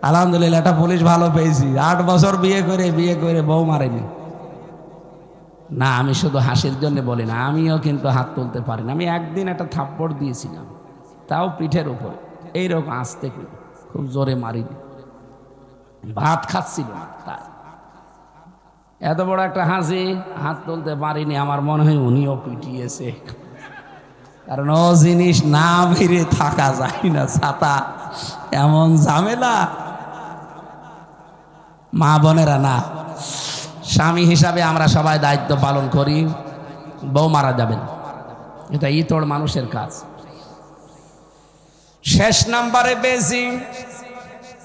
আলহামদুলিল্লাহ, একটা পুলিশ ভালো পেয়েছি, 8 বছর বিয়ে করে বউ মারেনি। না, আমি শুধু হাসির জন্য বলি না, আমিও কিন্তু হাত তুলতে পারি না। আমি একদিন একটা থাপ্পড় দিয়েছিলাম, তাও পিঠের উপরে, এইরকম আস্তে করে, খুব জোরে মারিনি, ভাত খাচ্ছিল না তাই। এত বড় একটা হাসি, হাত তুলতে পারিনি। আমার মনে হয় উনিও পিটিয়েছে, কারণ ও জিনিস না মেরে থাকা যায় না। ছাতা এমন ঝামেলা। মা বোনেরা, না, স্বামী হিসাবে আমরা সবাই দায়িত্ব পালন করি, বউ মারা যাবেন, এটা ইতর মানুষের কাজ। শেষ নাম্বারে বেশি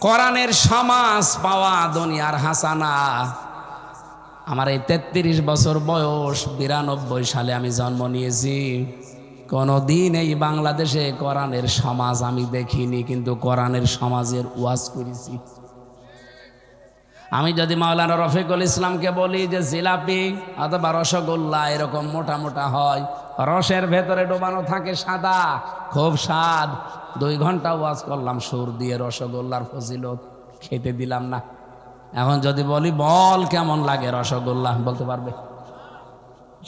কোরআনের সমাজ পাওয়া দুনিয়ার হাসানা। আমার এই 33 বছর বয়স, 92 সালে আমি জন্ম নিয়েছি। কোনোদিন এই বাংলাদেশে কোরআনের সমাজ আমি দেখিনি, কিন্তু কোরআনের সমাজের ওয়াজ করেছি। আমি যদি মাওলানা রফিকুল ইসলামকে বলি যে জিলাপি অথবা রসগোল্লা এরকম মোটা মোটা হয়, রসের ভেতরে ডোবানো থাকে সাদা, খুব স্বাদ, 2 ঘন্টা ওয়াজ করলাম সুর দিয়ে রসগোল্লার ফজিলত, খেতে দিলাম না। এখন যদি বলি বল কেমন লাগে রসগোল্লা, বলতে পারবে?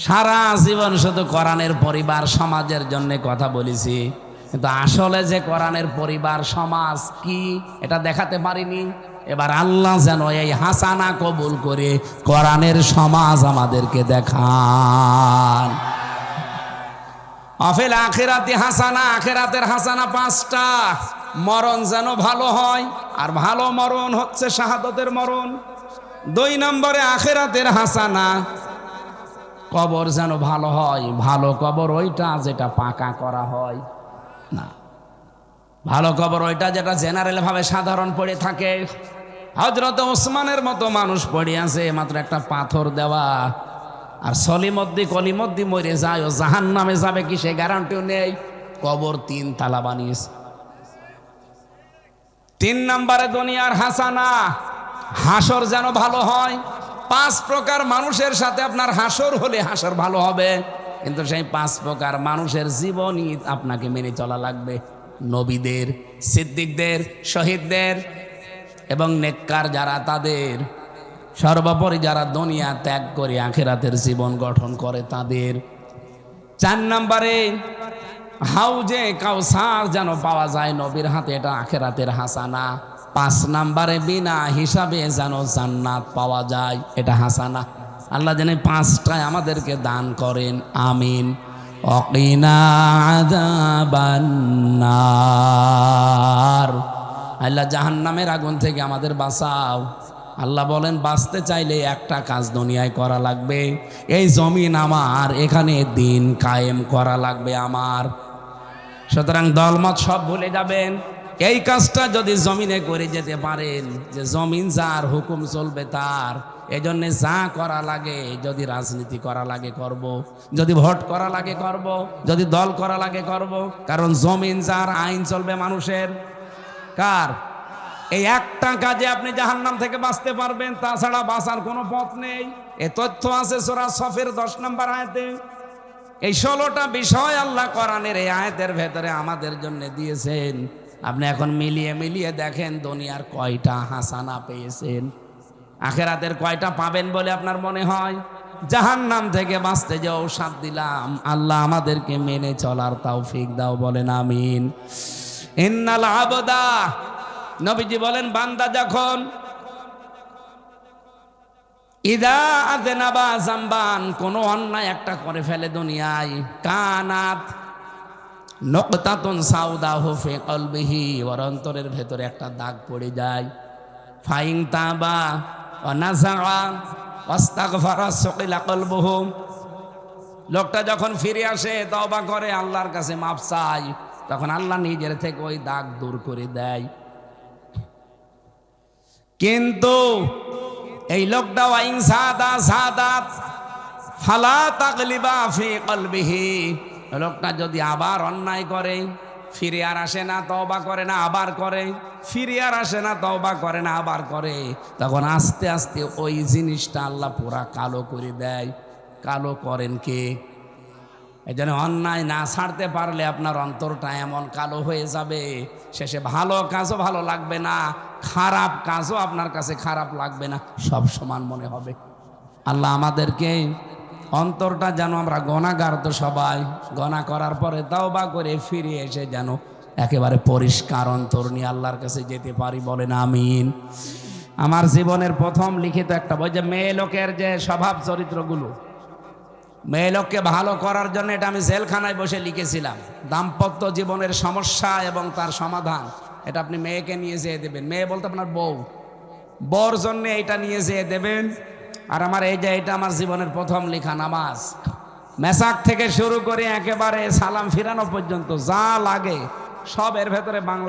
সারা জীবন শুধু কোরআনের পরিবার সমাজের জন্য কথা বলেছি, কিন্তু আসলে যে কোরআনের পরিবার সমাজ কি এটা দেখাতে পারিনি। এবার আল্লাহ যেন এই হাসানা কবুল করে কোরআনের সমাজ আমাদেরকে দেখান। আফিল আখিরাতি হাসানা, আখিরাতের হাসানা 5টা। মরণ যেন ভালো হয়, আর ভালো মরণ হচ্ছে শাহাদতের মরণ। 2 নম্বরে আখিরাতের হাসানা, কবর যেন ভালো হয়। ভালো কবর ওইটা যেটা পাকা করা হয় না, ভালো কবর ওইটা যেটা জেনারেল ভাবে সাধারণ পড়ে থাকে। হযরত ওসমানের মতো মানুষ পড়ে আছে, মাত্র একটা পাথর দেওয়া, আর সলিমদ্দি কলিমদ্দি মরে যায় ও জাহান্নামে যাবে কি সে গ্যারান্টিও নেই। কবর 3 তালা বানিয়েছে। 3 নম্বরে দুনিয়ার হাসানা, হাসর যেন ভালো হয়। 5 প্রকার মানুষের সাথে আপনার হাসর হলে হাসর ভালো হবে, কিন্তু সেই 5 প্রকার মানুষের জীবনই আপনাকে মেনে চলা লাগবে। নবীদের, সিদ্দিকদের, শহীদদের এবং নেককার যারা, তাদের সর্বোপরি যারা দুনিয়া ত্যাগ করে আখিরাতের জীবন গঠন করে তাদের। 4 নম্বরে হাউজে কাউসার যেন পাওয়া যায় নবীর হাতে, এটা আখিরাতের হাসানা। 5 নম্বরে বিনা হিসাবে যেন জান্নাত পাওয়া যায়, এটা হাসানা। আল্লাহ যেন 5টায় আমাদেরকে দান করেন, আমিন। ওয়াকিনা আযাবান্নার, আল্লাহ জাহান্নামের আগুন থেকে আমাদের বাঁচাও। আল্লাহ বলেন বাঁচতে চাইলে একটা কাজ দুনিয়ায় করা লাগবে, এই জমিন আমার, এখানে দিন কায়েম করা লাগবে আমার। সুতরাং দলমত সব ভুলে যাবেন, এই কাজটা যদি জমিনে করে যেতে পারেন, যে জমিন যার, হুকুম চলবে তার, এজন্য যা করা লাগে, যদি রাজনীতি করা লাগে করব, যদি ভোট করা লাগে করব, যদি দল করা লাগে করব, কারণ জমিন যার, আইন চলবে মানুষের। কার? এই একটা কাজে আপনি জাহান্নাম থেকে বাঁচতে পারবেন, তাছাড়া বাঁচার কোনো পথ নেই। এ তথ্য আছে সূরা সফের 10 নম্বর আয়াতে। এই 16টা বিষয় আল্লাহ কোরআনের এই আয়াতের ভেতরে আমাদের জন্য দিয়েছেন। আপনি এখন মিলিয়ে মিলিয়ে দেখেন দুনিয়ার কয়টা হাসানা পেয়েছেন, আখিরাতের কয়টা পাবেন বলে আপনার মনে হয়? জাহান্নাম থেকে বাঁচতে যে ঔষধ দিলাম, আল্লাহ আমাদেরকে মেনে চলার তৌফিক দাও, বলেন আমিন। ইন্নাল আবদা, নবীজি বলেন বান্দা যখন ইদা আযনাবা যামবান, কোন অন্যায় একটা করে ফেলে দুনিয়ায়, কানাত নুকতাতুন সাউদাহু ফি কলবিহি, ওর অন্তরের ভেতরে একটা দাগ পড়ে যায়। ফাইন তাবা ওয়া নাযাআ ওয়াস্তাগফারা সুকিলা কলবুহু, লোকটা যখন ফিরে আসে, তওবা করে, আল্লাহর কাছে মাফ চায়, তখন আল্লাহ নিজের থেকে ওই দাগ দূর করে দেয়। কিন্তু এই লোকটা ওয়াইন সাদা সাদাত ফালা তাগলিবা ফি কলবিহি, লোকটা যদি আবার অন্যায় করে, ফিরে আর আসে না, তওবা করে না, আবার করে, ফিরে আর আসে না, তওবা করে না, আবার করে, তখন আস্তে আস্তে ওই জিনিসটা আল্লাহ পুরা কালো করে দেয়। কালো করেন কে? এই জন্য অন্যায় না ছাড়তে পারলে আপনার অন্তরটা এমন কালো হয়ে যাবে, শেষে ভালো কাজও ভালো লাগবে না, খারাপ কাজও আপনার কাছে খারাপ লাগবে না, সব সমান মনে হবে। আল্লাহ আমাদেরকে অন্তরটা যেন, আমরা গুনাহগার তো সবাই, গুনাহ করার পরে তওবা করে ফিরে এসে যেন একেবারে পরিষ্কার অন্তর নিয়ে আল্লাহর কাছে যেতে পারি, বলেন আমিন। আমার জীবনের প্রথম লিখিত একটা বই, যে মেয়ে লোকের যে স্বভাব চরিত্রগুলো, মেয়ে লোককে ভালো করার জন্য, এটা আমি জেলখানায় বসে লিখেছিলাম। দাম্পত্য জীবনের সমস্যা এবং তার সমাধান, এটা আপনি মেয়েকে নিয়ে যেয়ে দেবেন। মেয়ে বলতে আপনার বউ, বউর জন্য এটা নিয়ে যেয়ে দেবেন। আর আমার এই যে, এটা আমার জীবনের প্রথম লেখা নামাজ, মেসাক থেকে শুরু করে একেবারে সালাম ফিরানো পর্যন্ত যা লাগে সব এর ভেতরে বাংলা